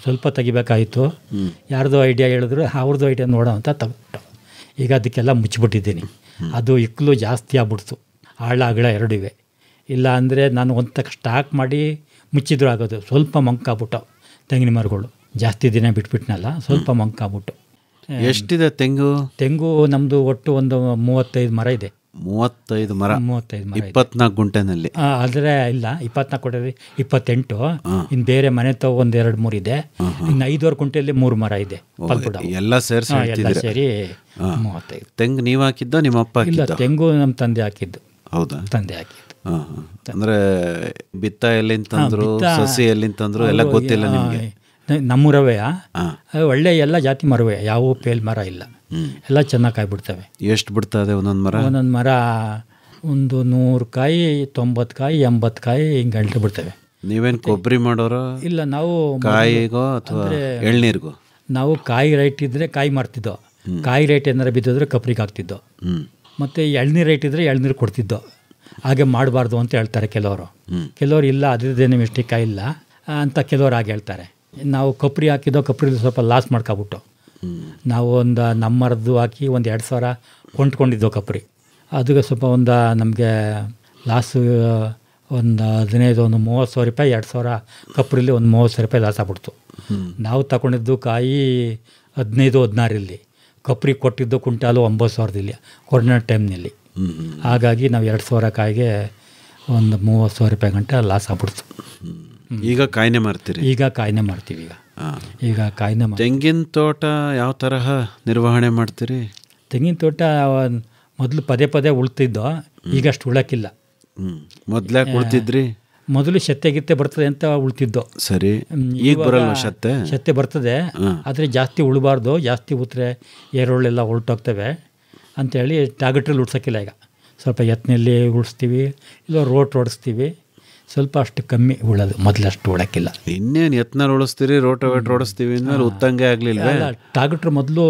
ಸ್ವಲ್ಪ ತೆಗಿಬೇಕಾಯಿತು. ಯಾರ್ದೋ ಐಡಿಯಾ ಹೇಳಿದ್ರು, ಅವ್ರದ್ದು ಐಡಿಯಾ ನೋಡೋ ಅಂತ ತಗೊಂಡು ಈಗ ಅದಕ್ಕೆಲ್ಲ ಮುಚ್ಚಿಬಿಟ್ಟಿದ್ದೀನಿ. ಅದು ಇಕ್ಲು ಜಾಸ್ತಿ ಆಗ್ಬಿಡ್ತು, ಆಳ ಅಗಳ 2 ಇವೆ. ಇಲ್ಲ ಅಂದರೆ ನಾನು ಒಂದು ತಕ್ಕ ಸ್ಟಾಕ್ ಮಾಡಿ ಮುಚ್ಚಿದ್ರು ಆಗೋದು. ಸ್ವಲ್ಪ ಮಂಕಾಗ್ಬಿಟ್ಟು ತೆಂಗಿನ ಮರಗಳು ಜಾಸ್ತಿ ದಿನ ಬಿಟ್ಬಿಟ್ನಲ್ಲ, ಸ್ವಲ್ಪ ಮಂಕಾಗ್ಬಿಟ್ಟು. ಎಷ್ಟಿದೆ ತೆಂಗು? ನಮ್ಮದು ಒಟ್ಟು ಒಂದು 35 ಮರ ಇದೆ. 35 ಮರ 24 ಗುಂಟೆನಲ್ಲಿ? ಆದರೆ ಇಲ್ಲ, 24 ಕೊಟ್ಟರೆ 28. ಇನ್ನು ಬೇರೆ ಮನೆ ತಗೋ ಒಂದು 2-3 ಇದೆ. ಇನ್ನು 5 ಗುಂಟೆಯಲ್ಲಿ 3 ಮರ ಇದೆ. ಎಲ್ಲ ಸೇರಿ 35. ತೆಂಗು ನೀವು ಹಾಕಿದ್ದ ನಿಮ್ಮ ಅಪ್ಪ? ಇಲ್ಲ, ತೆಂಗು ನಮ್ಮ ತಂದೆ ಹಾಕಿದ್ದು. ಹೌದಾ? ತಂದೆ ಹಾಕಿದ್ದು. ಅಂದರೆ ಬಿತ್ತ ಎಲ್ಲಿಂತಂದ್ರು, ಸಸಿ ಎಲ್ಲಿಂತಂದ್ರು ಎಲ್ಲ ಗೊತ್ತಿಲ್ಲ ನಿಮಗೆ? ನಮ್ಮೂರವೇ ಒಳ್ಳೆ ಎಲ್ಲ ಜಾತಿ ಮರವೇ, ಯಾವ ಪೇಲ್ ಮರ ಇಲ್ಲ, ಎಲ್ಲ ಚೆನ್ನಾಗಿ ಕಾಯಿ ಬಿಡ್ತವೆ. ಎಷ್ಟು ಬಿಡ್ತದೆ ಒಂದೊಂದು ಮರ? ಒಂದೊಂದು ಮರ ಒಂದು 100 ಕಾಯಿ, 90 ಕಾಯಿ, 80 ಕಾಯಿ ಹಿಂಗೆ ಗಂಟೆ ಬಿಡ್ತವೆ. ನೀವೇನು ಕೊಬ್ಬರಿ ಮಾಡೋರು? ಇಲ್ಲ, ನಾವು ಕಾಯಿಗೋ ಅಥವಾ ಎಳ್ನೀರಿಗೋ? ನಾವು ಕಾಯಿ ರೈಟ್ ಇದ್ದರೆ ಕಾಯಿ ಮಾರ್ತಿದ್ದೋ, ಕಾಯಿ ರೈಟ್ ಏನಾರು ಬಿದ್ದಿದ್ರೆ ಕಪ್ರಿಗೆ ಹಾಕ್ತಿದ್ದೋ. ಮತ್ತು ಎಳ್ನೀರು ರೈಟ್ ಇದ್ದರೆ ಎಳ್ನೀರು ಕೊಡ್ತಿದ್ದೋ. ಹಾಗೆ ಮಾಡಬಾರ್ದು ಅಂತ ಹೇಳ್ತಾರೆ ಕೆಲವರು ಇಲ್ಲ ಅದ್ರದ್ದೇನು ಮಿಸ್ಟೇಕ್ ಇಲ್ಲ ಅಂತ ಕೆಲವರು ಹಾಗೆ ಹೇಳ್ತಾರೆ. ನಾವು ಕಪ್ರಿ ಹಾಕಿದ್ದೋ, ಕಪ್ರಿಲಿ ಸ್ವಲ್ಪ ಲಾಸ್ ಮಾಡ್ಕೊಬಿಟ್ಟು ನಾವು ಒಂದು ನಮ್ಮರದ್ದು ಹಾಕಿ ಒಂದು 2,000 ಕೊಂಡ್ಕೊಂಡಿದ್ದೋ ಕಪ್ರಿ. ಅದಕ್ಕೆ ಸ್ವಲ್ಪ ಒಂದು ನಮಗೆ ಲಾಸು ಒಂದು 15, ಒಂದು 30,000 ರೂಪಾಯಿ, 2,000 ಕಪ್ರಿಲಿ ಒಂದು 30,000 ರೂಪಾಯಿ ಲಾಸ್ ಆಗ್ಬಿಡ್ತು. ನಾವು ತಗೊಂಡಿದ್ದು ಕಾಯಿ 15-16 ಇಲ್ಲಿ, ಕಪ್ರಿ ಕೊಟ್ಟಿದ್ದು ಕುಂಟಾಲು 9,000 ಇಲ್ಲಿ ಕೊರೋನಾ ಟೈಮ್ನಲ್ಲಿ. ಹಾಗಾಗಿ ನಾವು 2,000 ಕಾಯಿಗೆ ಒಂದು 30,000 ರೂಪಾಯಿ ಗಂಟೆ ಲಾಸ್ ಆಗ್ಬಿಡ್ತು. ಈಗ ಕಾಯಿನೇ ಮಾರ್ತೀರಿ? ಈಗ ಕಾಯಿನೇ ಮಾಡ್ತೀವಿ. ಈಗ ಕಾಯಿನೇ. ತೆಂಗಿನ ತೋಟ ಯಾವ ತರಹ ನಿರ್ವಹಣೆ ಮಾಡ್ತೀರಿ? ತೆಂಗಿನ ತೋಟ ಮೊದಲು ಪದೇ ಉಳ್ತಿದ್ದೋ, ಈಗ ಅಷ್ಟು ಉಳಕ್ಕಿಲ್ಲ. ಮೊದಲೇ ಉಳ್ತಿದ್ರಿ? ಮೊದಲು ಶೆತ್ತೆ ಬರ್ತದೆ ಅಂತ ಉಳ್ತಿದ್ದೋ. ಸರಿ, ಈಗ ಬರಲ್ಲ ಶೆತ್ತೆ ಬರ್ತದೆ, ಆದರೆ ಜಾಸ್ತಿ ಉಳಬಾರ್ದು, ಜಾಸ್ತಿ ಉತ್ತರೆ ಏರೋಳೆಲ್ಲ ಹೊರಟೋಗ್ತವೆ ಅಂಥೇಳಿ ಟ್ಯಾಗಟ್ರಲ್ಲಿ ಉಳ್ಸೋಕ್ಕಿಲ್ಲ. ಈಗ ಸ್ವಲ್ಪ ಎತ್ನಲ್ಲಿ ಉಳಿಸ್ತೀವಿ, ಇಲ್ಲ ರೋಟ್ ಓಡಿಸ್ತೀವಿ, ಸ್ವಲ್ಪ ಅಷ್ಟು ಕಮ್ಮಿ ಉಳೋದು. ಮೊದಲಷ್ಟು ಉಳಕ್ಕಿಲ್ಲ. ಇನ್ನೇನು ಎತ್ನಲ್ಲಿ ಉಳಿಸ್ತೀರಿ, ರೋಟೋವೇಟ್ರ್ ಓಡಿಸ್ತೀವಿ ಅಂದಮೇಲೆ ಉತ್ತಂಗೆ ಆಗಲಿಲ್ಲ. ಟ್ಯಾಗಟ್ರ್ ಮೊದಲು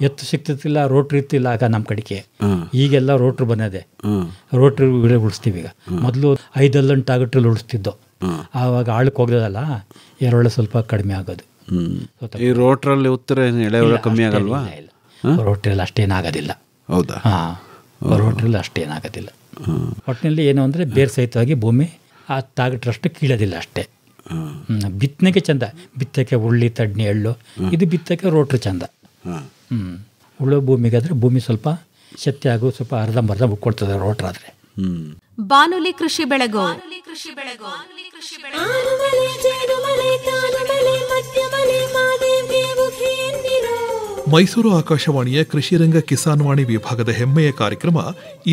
ಎತ್ತು ಸಿಗ್ತಿರ್ತಿಲ್ಲ, ರೋಟ್ರ್ ಇರ್ತಿಲ್ಲ ಆಗ ನಮ್ಮ ಕಡೆಗೆ. ಈಗೆಲ್ಲ ರೋಟ್ರ್ ಬಂದಿದೆ, ರೋಟ್ರ್ ಉಳಿಸ್ತೀವಿ. ಈಗ ಮೊದಲು 5 ಟ್ಯಾಗಟ್ರಲ್ಲಿ ಉಳಿಸ್ತಿದ್ದೋ, ಆವಾಗ ಆಳಕ್ಕೆ ಹೋಗೋದಲ್ಲ, ಎರೊಳ್ಳೆ ಸ್ವಲ್ಪ ಕಡಿಮೆ ಆಗೋದು. ಈ ರೋಟ್ರಲ್ಲಿ ಉತ್ತರ ಎಳೆಗಳು ಕಮ್ಮಿ ಆಗಲ್ವಾ? ರೋಟ್ರಲ್ಲಿ ಅಷ್ಟೇನಾಗೋದಿಲ್ಲ. ಹೌದಾ? ರೋಟ್ರಲ್ಲಿ ಅಷ್ಟೇನಾಗೋದಿಲ್ಲ. ಒಟ್ಟಿನಲ್ಲಿ ಏನು ಅಂದರೆ ಬೇರೆ ಸಹಿತವಾಗಿ ಭೂಮಿ ಆ ತಾಗಟ್ರಷ್ಟು ಕೀಳೋದಿಲ್ಲ ಅಷ್ಟೇ. ಬಿತ್ತನೆಗೆ ಚಂದ, ಬಿತ್ತಕ್ಕೆ ಉಳ್ಳಿ ತಡ್ನಿ ಎಳ್ಳು, ಇದು ಬಿತ್ತಕ್ಕೆ ರೋಟ್ರು ಚಂದ. ಉಳ್ಳೋ ಭೂಮಿಗಾದರೆ ಭೂಮಿ ಸ್ವಲ್ಪ ಶಕ್ತಿ ಆಗು, ಸ್ವಲ್ಪ ಅರ್ಧಂಬರ್ಧ ಉಟ್ಕೊಳ್ತದೆ ರೋಟ್ರ್ ಆದರೆ. ಬಾನುಲಿ ಕೃಷಿ ಬೆಳೆಗೋ. ಮೈಸೂರು ಆಕಾಶವಾಣಿಯ ಕೃಷಿರಂಗ ಕಿಸಾನ್ ವಾಣಿ ವಿಭಾಗದ ಹೆಮ್ಮೆಯ ಕಾರ್ಯಕ್ರಮ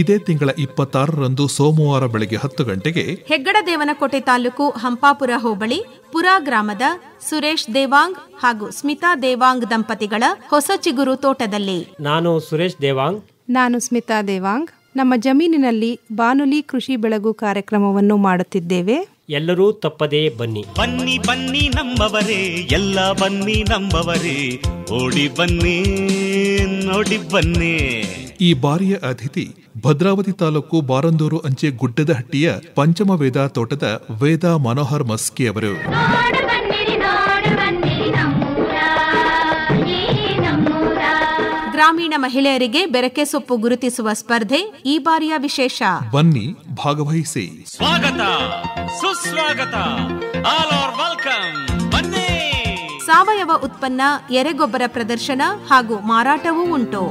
ಇದೇ ತಿಂಗಳ 26ರಂದು ಸೋಮವಾರ ಬೆಳಗ್ಗೆ 10 ಗಂಟೆಗೆ ಹೆಗ್ಗಡದೇವನಕೋಟೆ ತಾಲೂಕು ಹಂಪಾಪುರ ಹೋಬಳಿ ಪುರಾ ಗ್ರಾಮದ ಸುರೇಶ್ ದೇವಾಂಗ್ ಹಾಗೂ ಸ್ಮಿತಾ ದೇವಾಂಗ್ ದಂಪತಿಗಳ ಹೊಸ ಚಿಗುರು ತೋಟದಲ್ಲಿ. ನಾನು ಸುರೇಶ್ ದೇವಾಂಗ್. ನಾನು ಸ್ಮಿತಾ ದೇವಾಂಗ್. ನಮ್ಮ ಜಮೀನಿನಲ್ಲಿ ಬಾನುಲಿ ಕೃಷಿ ಬೆಳಗು ಕಾರ್ಯಕ್ರಮವನ್ನು ಮಾಡುತ್ತಿದ್ದೇವೆ. ಎಲ್ಲರೂ ತಪ್ಪದೇ ಬನ್ನಿ. ಬನ್ನಿ ಬನ್ನಿ ನಂಬವರೇ, ಎಲ್ಲ ಬನ್ನಿ ನಂಬವರೇ, ಓಡಿ ಬನ್ನಿ ನೋಡಿ ಬನ್ನಿ. ಈ ಬಾರಿಯ ಅತಿಥಿ ಭದ್ರಾವತಿ ತಾಲೂಕು ಬಾರಂದೂರು ಅಂಚೆ ಗುಡ್ಡದಹಟ್ಟಿಯ ಪಂಚಮ ವೇದ ತೋಟದ ವೇದ ಮನೋಹರ್ ಮಸ್ಕಿ ಅವರು. ಗ್ರಾಮೀಣ ಮಹಿಳೆಯರಿಗೆ ಬೆರಕೆ ಸೊಪ್ಪು ಗುರುತಿಸುವ ಸ್ಪರ್ಧೆ ಈ ಬಾರಿಯ ವಿಶೇಷ. ಬನ್ನಿ ಭಾಗವಹಿಸಿ. ಸ್ವಾಗತ ಸುಸ್ವಾಗತ, ಆಲ್ ಆರ್ ವೆಲ್ಕಮ್. ಬನ್ನಿ. ಸಾವಯವ ಉತ್ಪನ್ನ, ಎರೆಗೊಬ್ಬರ ಪ್ರದರ್ಶನ ಹಾಗೂ ಮಾರಾಟವೂ ಉಂಟು.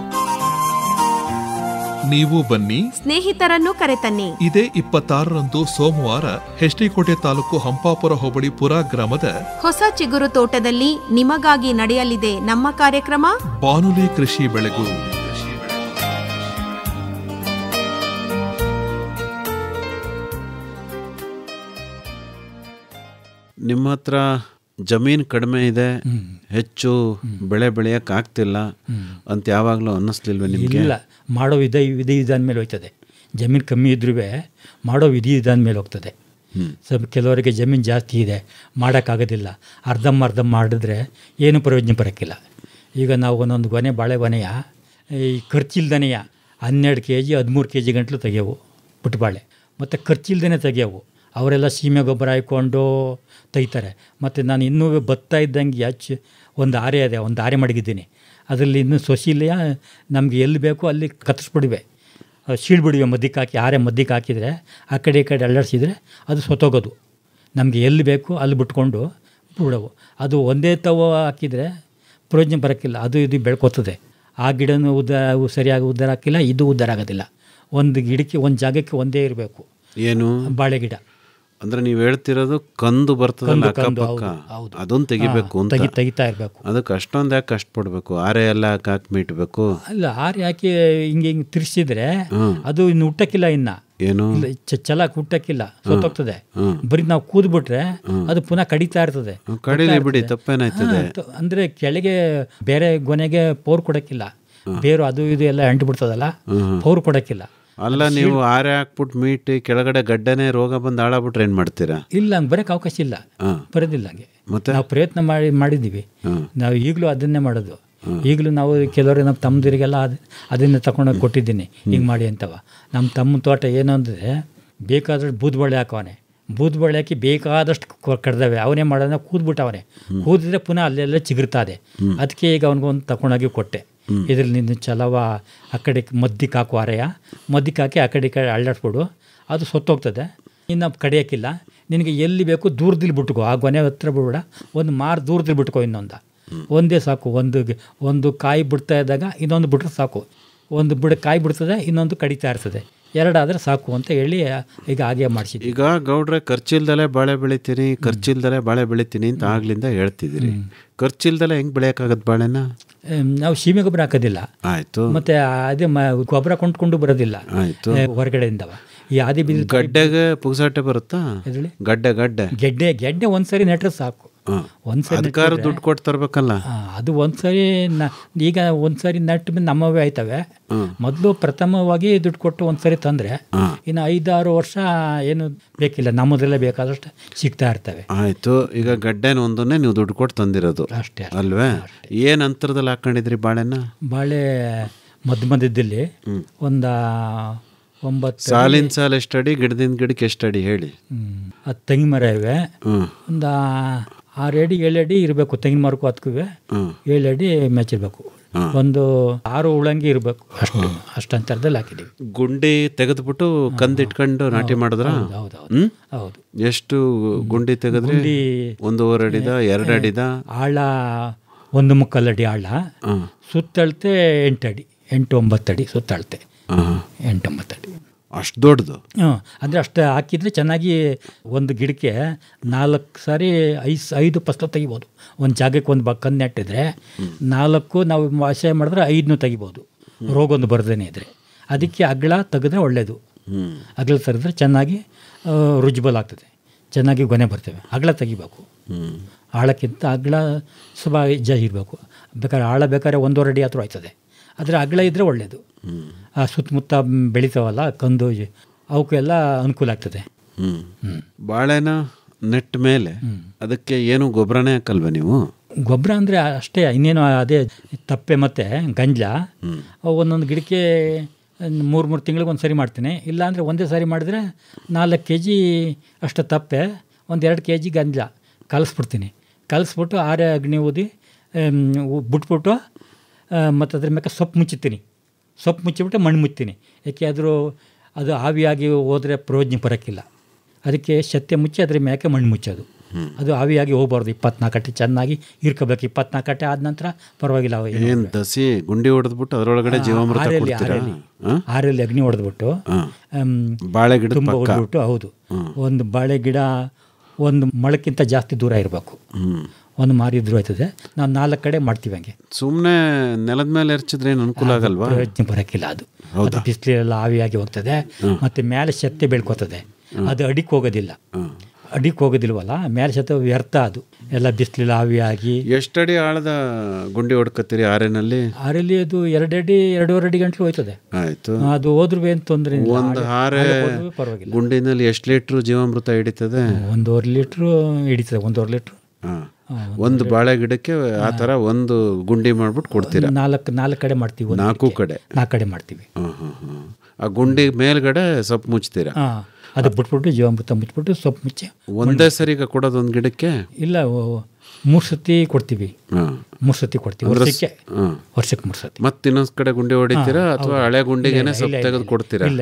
ನೀವು ಬನ್ನಿ, ಸ್ನೇಹಿತರನ್ನು ಕರೆತನ್ನಿ. ಇದೇ 26ರಂದು ಸೋಮವಾರ ಹೆಚ್ಡಿಕೋಟೆ ತಾಲೂಕು ಹಂಪಾಪುರ ಹೋಬಳಿ ಪುರಾ ಗ್ರಾಮದ ಹೊಸ ಚಿಗುರು ತೋಟದಲ್ಲಿ ನಿಮಗಾಗಿ ನಡೆಯಲಿದೆ ನಮ್ಮ ಕಾರ್ಯಕ್ರಮ ಬಾನುಲಿ ಕೃಷಿ ಬೆಳಗು. ನಿಮ್ಮ ಹತ್ರ ಜಮೀನು ಕಡಿಮೆ ಇದೆ, ಹೆಚ್ಚು ಬೆಳೆ ಬೆಳೆಯಕ್ಕೆ ಆಗ್ತಿಲ್ಲ ಅಂತ ಯಾವಾಗಲೂ ಅನ್ನಿಸ್ಲಿಲ್ವೇ ನಿಮಗೆ? ಇಲ್ಲ, ಮಾಡೋ ವಿಧಾನ ಮೇಲೆ ಹೋಗ್ತದೆ. ಜಮೀನು ಕಮ್ಮಿ ಇದ್ರೂ ಮಾಡೋ ವಿಧಾನ ಮೇಲೆ ಹೋಗ್ತದೆ. ಸ್ವಲ್ಪ ಕೆಲವರಿಗೆ ಜಮೀನು ಜಾಸ್ತಿ ಇದೆ, ಮಾಡೋಕ್ಕಾಗೋದಿಲ್ಲ. ಅರ್ಧಂಬರ್ಧ ಮಾಡಿದ್ರೆ ಏನು ಪ್ರಯೋಜನ ಬರೋಕ್ಕಿಲ್ಲ. ಈಗ ನಾವು ಒಂದೊಂದು ಗೊನೆ ಬಾಳೆ ಗೊನೆಯ ಈ ಖರ್ಚಿಲ್ದನೆಯ 12 kg 13 kg ಗಂಟಲು ತೆಗೆಯವು ಪುಟ್ಟಬಾಳೆ, ಮತ್ತು ಖರ್ಚಿಲ್ದೇ ತೆಗೆಯವು. ಅವರೆಲ್ಲ ಸೀಮೆ ಗೊಬ್ಬರ ಹಾಕ್ಕೊಂಡು ತೆಗಿತಾರೆ. ಮತ್ತು ನಾನು ಇನ್ನೂ ಭತ್ತ ಇದ್ದಂಗೆ ಒಂದು ಆರೆ ಇದೆ, ಒಂದು ಆರೆ ಮಡಗಿದ್ದೀನಿ. ಅದರಲ್ಲಿ ಇನ್ನೂ ಸೊಸಿಲೆಯ ನಮಗೆ ಎಲ್ಲಿ ಬೇಕೋ ಅಲ್ಲಿ ಕತ್ತರಿಸ್ಬಿಡಿವೆ, ಶೀಳ್ಬಿಡಿವೆ. ಮಧ್ಯಕ್ಕೆ ಹಾಕಿ ಆರೆ ಮಧ್ಯಕ್ಕೆ ಹಾಕಿದರೆ ಆ ಕಡೆ ಈ ಕಡೆ ಅಲ್ಲಾಡಿಸಿದ್ರೆ ಅದು ಸೊತ್ತೋಗೋದು. ನಮಗೆ ಎಲ್ಲಿ ಬೇಕೋ ಅಲ್ಲಿ ಬಿಟ್ಕೊಂಡು ಬಿಡವು. ಅದು ಒಂದೇ ತವ ಹಾಕಿದರೆ ಪ್ರಯೋಜನ ಬರೋಕ್ಕಿಲ್ಲ, ಅದು ಇದು ಬೆಳ್ಕೋತದೆ. ಆ ಗಿಡನೂ ಸರಿಯಾಗಿ ಉದ್ಧಾರ ಹಾಕಿಲ್ಲ, ಇದು ಉದ್ಧಾರ ಆಗೋದಿಲ್ಲ. ಒಂದು ಗಿಡಕ್ಕೆ ಒಂದು ಜಾಗಕ್ಕೆ ಒಂದೇ ಇರಬೇಕು. ಏನು ಬಾಳೆ ಗಿಡ ಅಂದ್ರೆ ನೀವು ಹೇಳ್ತಿರೋದು ಕಂದು ಬರ್ತದಲ್ಲ ಅಕ್ಕಪಕ್ಕ, ಅದನ್ನು ತೆಗಿಬೇಕು ಅಂತ. ತೆಗಿತಾ ಇರಬೇಕು. ಅದಕ್ಕೆ ಅಷ್ಟೊಂದು ಯಾಕೆ ಕಷ್ಟಪಡ್ಬೇಕು? ಆರೆ ಎಲ್ಲ ಹಾಕಿ ಮೀಟ್ಬೇಕು? ಅಲ್ಲ, ಆರೆ ಹಾಕಿ ಹಿಂಗೆ ತಿರ್ಸಿದ್ರೆ ಅದು ಇನ್ನು ಹುಟ್ಟಕ್ಕಿಲ್ಲ. ಇನ್ನು ಏನು ಚಲಾಕ್ ಹುಟ್ಟಕ್ಕಿಲ್ಲ, ಸೊತ್ತೋಗ್ತದೆ. ಬರೀ ನಾವು ಕೂದ್ಬಿಟ್ರೆ ಅದು ಪುನಃ ಕಡಿತಾ ಇರ್ತದೆ. ಕಡಿಲಿ ಬಿಡಿ, ತಪ್ಪೇನಾಯ್ತದೆ. ಅಂದ್ರೆ ಕೆಳಗೆ ಬೇರೆ ಗೊನೆಗೆ ಪೌರ್ ಕೊಡಕ್ಕಿಲ್ಲ. ಬೇರು ಅದು ಇದು ಎಲ್ಲ ಅಂಟು ಬಿಡ್ತದಲ್ಲ, ಪೌರ್ ಕೊಡಕ್ಕಿಲ್ಲ. ಅಲ್ಲ, ನೀವು ಆರೆ ಹಾಕ್ಬಿಟ್ಟು ಮೀಟಿ ಕೆಳಗಡೆ ಗಡ್ಡೆನೆ ರೋಗ ಬಂದು ಹಾಳಾಗ್ಬಿಟ್ರೆ ಏನ್ ಮಾಡ್ತೀರಾ? ಇಲ್ಲ, ಹಂಗೆ ಬರೋಕ್ಕೆ ಅವಕಾಶ ಇಲ್ಲ, ಬರೋದಿಲ್ಲ. ಹಂಗೆ ಮತ್ತೆ ನಾವು ಪ್ರಯತ್ನ ಮಾಡಿದ್ದೀವಿ. ನಾವು ಈಗಲೂ ಅದನ್ನೇ ಮಾಡೋದು. ಈಗಲೂ ನಾವು ಕೆಲವರು ನಮ್ಮ ತಮ್ಮದಿರಿಗೆಲ್ಲ ಅದನ್ನೇ ತಗೊಂಡೋಗಿ ಕೊಟ್ಟಿದ್ದೀನಿ, ಹಿಂಗೆ ಮಾಡಿ ಅಂತವ. ನಮ್ಮ ತಮ್ಮ ತೋಟ ಏನು ಅಂದರೆ ಬೇಕಾದಷ್ಟು ಬೂದ್ಬಳ್ಳಿ ಹಾಕವನೆ, ಬೂದ್ಬಳ್ಳಿ ಹಾಕಿ ಬೇಕಾದಷ್ಟು ಕಡ್ದವೆ. ಅವನೇ ಮಾಡೋದನ್ನ ಕೂದ್ಬಿಟ್ಟವನೇ. ಕೂದಿದ್ರೆ ಪುನಃ ಅಲ್ಲೆಲ್ಲ ಚಿಗುರ್ತಾದೆ. ಅದಕ್ಕೆ ಈಗ ಅವನಿಗೊಂದು ತಗೊಂಡೋಗಿ ಕೊಟ್ಟೆ. ಇದ್ರಲ್ಲಿ ನಿನ್ನ ಚಲವ ಆ ಕಡೆ ಮದ್ದಿಗೆ ಹಾಕು, ಆರೆಯ ಮದ್ದಿಗೆ ಹಾಕಿ ಆ ಕಡೆ ಈ ಕಡೆ ಅಳ್ಳಾಡ್ಸ್ಬಿಡು, ಅದು ಸೊತ್ತೋಗ್ತದೆ. ಇನ್ನು ಕಡಿಯೋಕ್ಕಿಲ್ಲ. ನಿನಗೆ ಎಲ್ಲಿ ಬೇಕು ದೂರದಲ್ಲಿ ಬಿಟ್ಕೋ, ಆ ಗೊನೆ ಹತ್ರ ಬಿಡಬೇಡ, ಒಂದು ಮಾರು ದೂರದಲ್ಲಿ ಬಿಟ್ಕೋ. ಒಂದೇ ಸಾಕು. ಒಂದು ಕಾಯಿ ಬಿಡ್ತಾ ಇದ್ದಾಗ ಇನ್ನೊಂದು ಬಿಟ್ರೆ ಸಾಕು. ಒಂದು ಕಾಯಿ ಬಿಡ್ತದೆ, ಇನ್ನೊಂದು ಕಡಿತಾ ಇರ್ತದೆ. ಎರಡಾದರೆ ಸಾಕು ಅಂತ ಹೇಳಿ ಈಗ ಹಾಗೆ ಮಾಡಿಸಿದ್ವಿ. ಈಗ ಗೌಡ್ರೆ, ಖರ್ಚಿಲ್ದಲೆ ಬಾಳೆ ಬೆಳಿತೀನಿ, ಖರ್ಚಿಲ್ದಲೆ ಬಾಳೆ ಬೆಳಿತೀನಿ ಅಂತ ಆಗ್ಲಿಂದ ಹೇಳ್ತಿದ್ದೀರಿ. ಖರ್ಚಿಲ್ದಲೆ ಹೆಂಗೆ ಬೆಳೆಯೋಕ್ಕಾಗತ್ತೆ ಬಾಳೆನ? ನಾವು ಸೀಮೆ ಗೊಬ್ಬರ ಹಾಕೋದಿಲ್ಲ. ಆಯ್ತು. ಮತ್ತೆ ಅದೇ ಗೊಬ್ಬರ ಕೊಂಡ್ಕೊಂಡು ಬರೋದಿಲ್ಲ. ಆಯ್ತು. ಹೊರಗಡೆಯಿಂದವ ಈ ಆದಿ ಬೀಜ ಗಡ್ಡೆಗೆ ಪುಗ್ಸಾಟೆ ಬರುತ್ತಾ? ಗೆಡ್ಡೆ ಒಂದ್ಸರಿ ನೆಟ್ರೆ ಸಾಕು. ಒಂದ್ಸರಿ ದುಡ್ಡು ಕೊಟ್ಟು ತರ್ಬೇಕಲ್ಲ. ಅದು ಒಂದ್ಸರಿ ಈಗ ಒಂದ್ಸರಿ ನೆಟ್ ನಮ್ಮವೇ ಆಯ್ತವೆ. ಮೊದಲು ಪ್ರಥಮವಾಗಿ ದುಡ್ಡು ಕೊಟ್ಟು ಒಂದ್ಸರಿ ತಂದ್ರೆ ಇನ್ನು 5-6 ವರ್ಷ ಏನು ಬೇಕಿಲ್ಲ, ನಮ್ಮದ್ರಲ್ಲೇ ಬೇಕಾದಷ್ಟು ಸಿಗ್ತಾ ಇರ್ತವೆ. ಆಯ್ತು. ಈಗ ಗಡ್ಡೆನ ಒಂದನ್ನೇ ನೀವು ದುಡ್ಡು ಕೊಟ್ಟು ತಂದಿರೋದು ಅಷ್ಟೇ ಅಲ್ವೇ? ಏನ್ ಅಂತರದಲ್ಲಿ ಹಾಕೊಂಡಿದ್ರಿ ಬಾಳೆನ? ಬಾಳೆ ಮಧ್ಯದಲ್ಲಿ ಒಂದು 9 ಸಾಲಿನ ಸಾಲ ಎಷ್ಟಡಿ, ಗಿಡದಿಂದ ಗಿಡಕ್ಕೆ ಎಷ್ಟಡಿ ಹೇಳಿ? 10 ತೆಂಗಿನ ಮರ ಇವೆ. ಒಂದು 6 ಅಡಿ 7 ಅಡಿ ಇರಬೇಕು. ತೆಂಗಿನ ಮರಕ್ಕೂ ಅದಕ್ಕೂ 7 ಅಡಿ ಮೆಚ್ಚಿರ್ಬೇಕು. ಒಂದು 6 ಉಳಂಗಿ ಇರಬೇಕು. ಅಷ್ಟು ಅಂತರದಲ್ಲಿ ಹಾಕಿದ್ದೀವಿ. ಗುಂಡಿ ತೆಗೆದ್ಬಿಟ್ಟು ಕಂದಿಟ್ಕೊಂಡು ನಾಟಿ ಮಾಡಿದ್ರ? ಹೌದು. ಎಷ್ಟು ಗುಂಡಿ ತೆಗೆದ್ರಿ? 1.5 ಅಡಿದ, 2 ಅಡಿದ? ಆಳ 1.25 ಅಡಿ ಆಳ, ಸುತ್ತಳತೆ 8 ಅಡಿ, 8-9 ಅಡಿ ಸುತ್ತಳತೆ, 8-9 ಅಡಿ. ಅಷ್ಟು ದೊಡ್ಡದು. ಅಂದರೆ ಅಷ್ಟು ಹಾಕಿದರೆ ಚೆನ್ನಾಗಿ ಒಂದು ಗಿಡಕ್ಕೆ 4 ಸಾರಿ 5 ಫಸಲು ತೆಗಿಬೋದು. ಒಂದು ಜಾಗಕ್ಕೆ ಒಂದು ಕಂದು ನೆಟ್ಟಿದ್ರೆ 4 ನಾವು ವಾಸ ಮಾಡಿದ್ರೆ 5 ತೆಗಿಬೋದು, ರೋಗೊಂದು ಬರ್ದೇನೆ ಇದ್ದರೆ. ಅದಕ್ಕೆ ಅಗ್ಳ ತೆಗೆದ್ರೆ ಒಳ್ಳೆಯದು. ಅಗ್ಳ ತೆಗೆದ್ರೆ ಚೆನ್ನಾಗಿ ರುಜ್ಬಲ್ ಆಗ್ತದೆ, ಚೆನ್ನಾಗಿ ಗೊನೆ ಬರ್ತವೆ. ಅಗ್ಳ ತೆಗಿಬೇಕು. ಆಳಕ್ಕಿಂತ ಅಗ್ಳ ಸ್ವಲ್ಪ ಇರಬೇಕು. ಬೇಕಾದ್ರೆ ಆಳ ಬೇಕಾದ್ರೆ 1.5 ಅಡಿ ಹತ್ರ ಆಯ್ತದೆ, ಆದರೆ ಅಗ್ಳ ಇದ್ದರೆ ಒಳ್ಳೆಯದು. ಆ ಸುತ್ತಮುತ್ತ ಬೆಳಿತಾವಲ್ಲ ಕಂದು, ಅವಕ್ಕೆಲ್ಲ ಅನುಕೂಲ ಆಗ್ತದೆ. ಬಾಳೆನ ನೆಟ್ಟ ಮೇಲೆ ಅದಕ್ಕೆ ಏನು ಗೊಬ್ಬರನೇ ಹಾಕಲ್ವ ನೀವು? ಗೊಬ್ಬರ ಅಂದರೆ ಅಷ್ಟೇ, ಇನ್ನೇನು ಅದೇ ತಪ್ಪೆ ಮತ್ತು ಗಂಜಲ ಒಂದೊಂದು ಗಿಡಕ್ಕೆ 3 ತಿಂಗಳಿಗೆ ಒಂದು ಸರಿ ಮಾಡ್ತೀನಿ. ಇಲ್ಲಾಂದರೆ ಒಂದೇ ಸಾರಿ ಮಾಡಿದ್ರೆ 4 kg ಅಷ್ಟು ತಪ್ಪೆ, 1-2 kg ಗಂಜಲ ಕಲಿಸ್ಬಿಡ್ತೀನಿ. ಕಲಿಸ್ಬಿಟ್ಟು ಆರೆ ಅಗ್ನಿ ಊದಿ ಬಿಟ್ಬಿಟ್ಟು ಮತ್ತು ಅದ್ರ ಮೇಲೆ ಸೊಪ್ಪು ಮುಚ್ಚುತ್ತೀನಿ. ಸೊಪ್ಪು ಮುಚ್ಚಿಬಿಟ್ಟು ಮಣ್ಣು ಮುಚ್ತೀನಿ. ಯಾಕೆ ಅದು ಆವಿಯಾಗಿ ಹೋದರೆ ಪ್ರಯೋಜನ ಬರೋಕ್ಕಿಲ್ಲ. ಅದಕ್ಕೆ ಸತ್ಯ ಮುಚ್ಚಿ ಅದ್ರ ಮೇಲೆ ಮಣ್ಣು ಮುಚ್ಚೋದು. ಅದು ಆವಿಯಾಗಿ ಹೋಗ್ಬಾರ್ದು. 24 ಗಂಟೆ ಚೆನ್ನಾಗಿ ಇರ್ಕೋಬೇಕು. 24 ಗಂಟೆ ಆದ ನಂತರ ಪರವಾಗಿಲ್ಲ. ಏನು ದಸಿ ಗುಂಡಿ ಹೊಡೆದ್ಬಿಟ್ಟು ಅದರೊಳಗಡೆ ಜೀವಾಮೃತ ಕೊಡ್ತೀರಾ? ಆರಲ್ಲಿ ಅಗ್ನಿ ಹೊಡೆದ್ಬಿಟ್ಟು ಬಾಳೆ ಗಿಡ ತುಂಬ ಹೊಡೆದ್ಬಿಟ್ಟು, ಹೌದು, ಒಂದು ಬಾಳೆ ಗಿಡ ಒಂದು ಮೊಳಕ್ಕಿಂತ ಜಾಸ್ತಿ ದೂರ ಇರಬೇಕು. ಒಂದು ಮಾರಿ ಇದ್ರೂ ಆಯ್ತದೆ. ನಾವು 4 ಕಡೆ ಮಾಡ್ತೀವಿ. ಹಂಗೆ ಸುಮ್ಮನೆ ನೆಲದ ಮೇಲೆ ಎರಚಿದ್ರೆ ಏನು ಅನುಕೂಲ ಆಗಲ್ವಾ? ಪ್ರಯೋಜನ ಬರೋಕ್ಕಿಲ್ಲ. ಅದು ಬಿಸಿಲೆಲ್ಲ ಆವಿಯಾಗಿ ಹೋಗ್ತದೆ, ಮತ್ತು ಮೇಲೆ ಶಕ್ತಿ ಬೆಳ್ಕೋತದೆ. ಅದು ಅಡಿಗೆ ಹೋಗೋದಿಲ್ಲ. ಅಡಿಗೆ ಹೋಗೋದಿಲ್ವಲ್ಲ, ಮೇಲೆ ಶತ ವ್ಯರ್ಥ. ಅದು ಎಲ್ಲ ಬಿಸಿಲೆಲ್ಲ ಆವಿಯಾಗಿ. ಎಷ್ಟಡಿ ಆಳದ ಗುಂಡಿ ಹೊಡ್ಕತ್ತೀರಿ ಆರೆನಲ್ಲಿ? ಆರಲ್ಲಿ ಅದು 2 ಅಡಿ 2.5 ಅಡಿ ಗಂಟಲು ಹೋಯ್ತದೆ. ಆಯ್ತು, ಅದು ಹೋದ್ರೂ ಏನು ತೊಂದರೆ ಇಲ್ಲ. ಒಂದು ಹಾರೆ ಪರವಾಗಿಲ್ಲ. ಗುಂಡಿನಲ್ಲಿ ಎಷ್ಟು ಲೀಟ್ರ್ ಜೀವಾಮೃತ ಹಿಡಿತದೆ? 1.5 ಲೀಟ್ರು ಹಿಡಿತದೆ. 1.5 ಲೀಟ್ರ್. ಒಂದು ಬಾಳೆ ಗಿಡಕ್ಕೆ ಆ ಥರ ಒಂದು ಗುಂಡಿ ಮಾಡ್ಬಿಟ್ಟು ಕೊಡ್ತೀರಾ? 4 ಕಡೆ ಮಾಡ್ತೀವಿ. 4 ಕಡೆ 4 ಕಡೆ ಮಾಡ್ತೀವಿ. ಆ ಗುಂಡಿ ಮೇಲ್ಗಡೆ ಸೊಪ್ಪು ಮುಚ್ತೀರಾ? ಅದು ಬಿಟ್ಬಿಟ್ಟು ಜೀವಾಮೃತ ಮುಚ್ಚಿಬಿಟ್ಟು ಸೊಪ್ಪು ಮುಚ್ಚಿ. ಒಂದೇ ಸರಿಗೆ ಕೊಡೋದು ಒಂದು ಗಿಡಕ್ಕೆ? ಇಲ್ಲ, 3 ಸತಿ ಕೊಡ್ತೀವಿ. 3 ಸತಿ ಕೊಡ್ತೀವಿ ವರ್ಷಕ್ಕೆ. 3 ಸತಿ. ಮತ್ತೆ ಇನ್ನೊಂದು ಕಡೆ ಗುಂಡಿ ಹೊಡಿತೀರಾ ಅಥವಾ ಹಳೆ ಗುಂಡಿಗೆನೆ ಸೊಪ್ಪು ತೆಗೆದು ಕೊಡ್ತೀರಾ? ಇಲ್ಲ,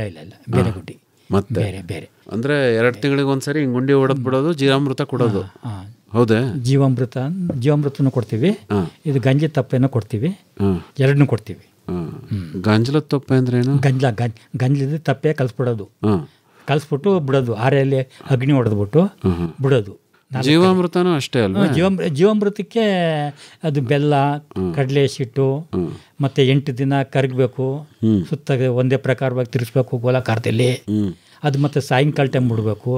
ಬೇರೆ ಗುಂಡಿ. ಮತ್ತೆ ಬೇರೆ ಅಂದ್ರೆ 2 ತಿಂಗಳಿಗೆ ಒಂದ್ಸರಿ ಹಿಂಗೆ ಗುಂಡಿ ಹೊಡೆದ್ ಬಿಡೋದು, ಜೀವಾಮೃತ ಕೊಡೋದು. ಹೌದಾ? ಜೀವಾಮೃತನೂ ಕೊಡ್ತೀವಿ. ಇದು ಗಂಜಿ ತಪ್ಪೆನೂ ಕೊಡ್ತೀವಿ. 2 ಕೊಡ್ತೀವಿ. ಗಂಜಲದ ತಪ್ಪೆ ಅಂದ್ರೆ ಏನು? ಗಂಜಲದ ತಪ್ಪೆ ಕಲಿಸ್ಬಿಡೋದು. ಕಲಿಸ್ಬಿಟ್ಟು ಬಿಡೋದು. ಆರೆಯಲ್ಲಿ ಅಗ್ನಿ ಹೊಡೆದ್ಬಿಟ್ಟು ಬಿಡೋದು. ಜೀವಾಮೃತನೂ ಅಷ್ಟೇ ಅಲ್ವಾ? ಜೀವಾಮೃತಕ್ಕೆ ಅದು ಬೆಲ್ಲ, ಕಡಲೆ ಹಿಟ್ಟು, ಮತ್ತೆ 8 ದಿನ ಕರಗಬೇಕು. ಸುತ್ತ ಒಂದೇ ಪ್ರಕಾರವಾಗಿ ತಿರ್ಸ್ಬೇಕು ಗೋಲಾಕಾರದಲ್ಲಿ. ಅದು ಮತ್ತೆ ಸಾಯಂಕಾಲ ಟೈಮ್ ಬಿಡಬೇಕು.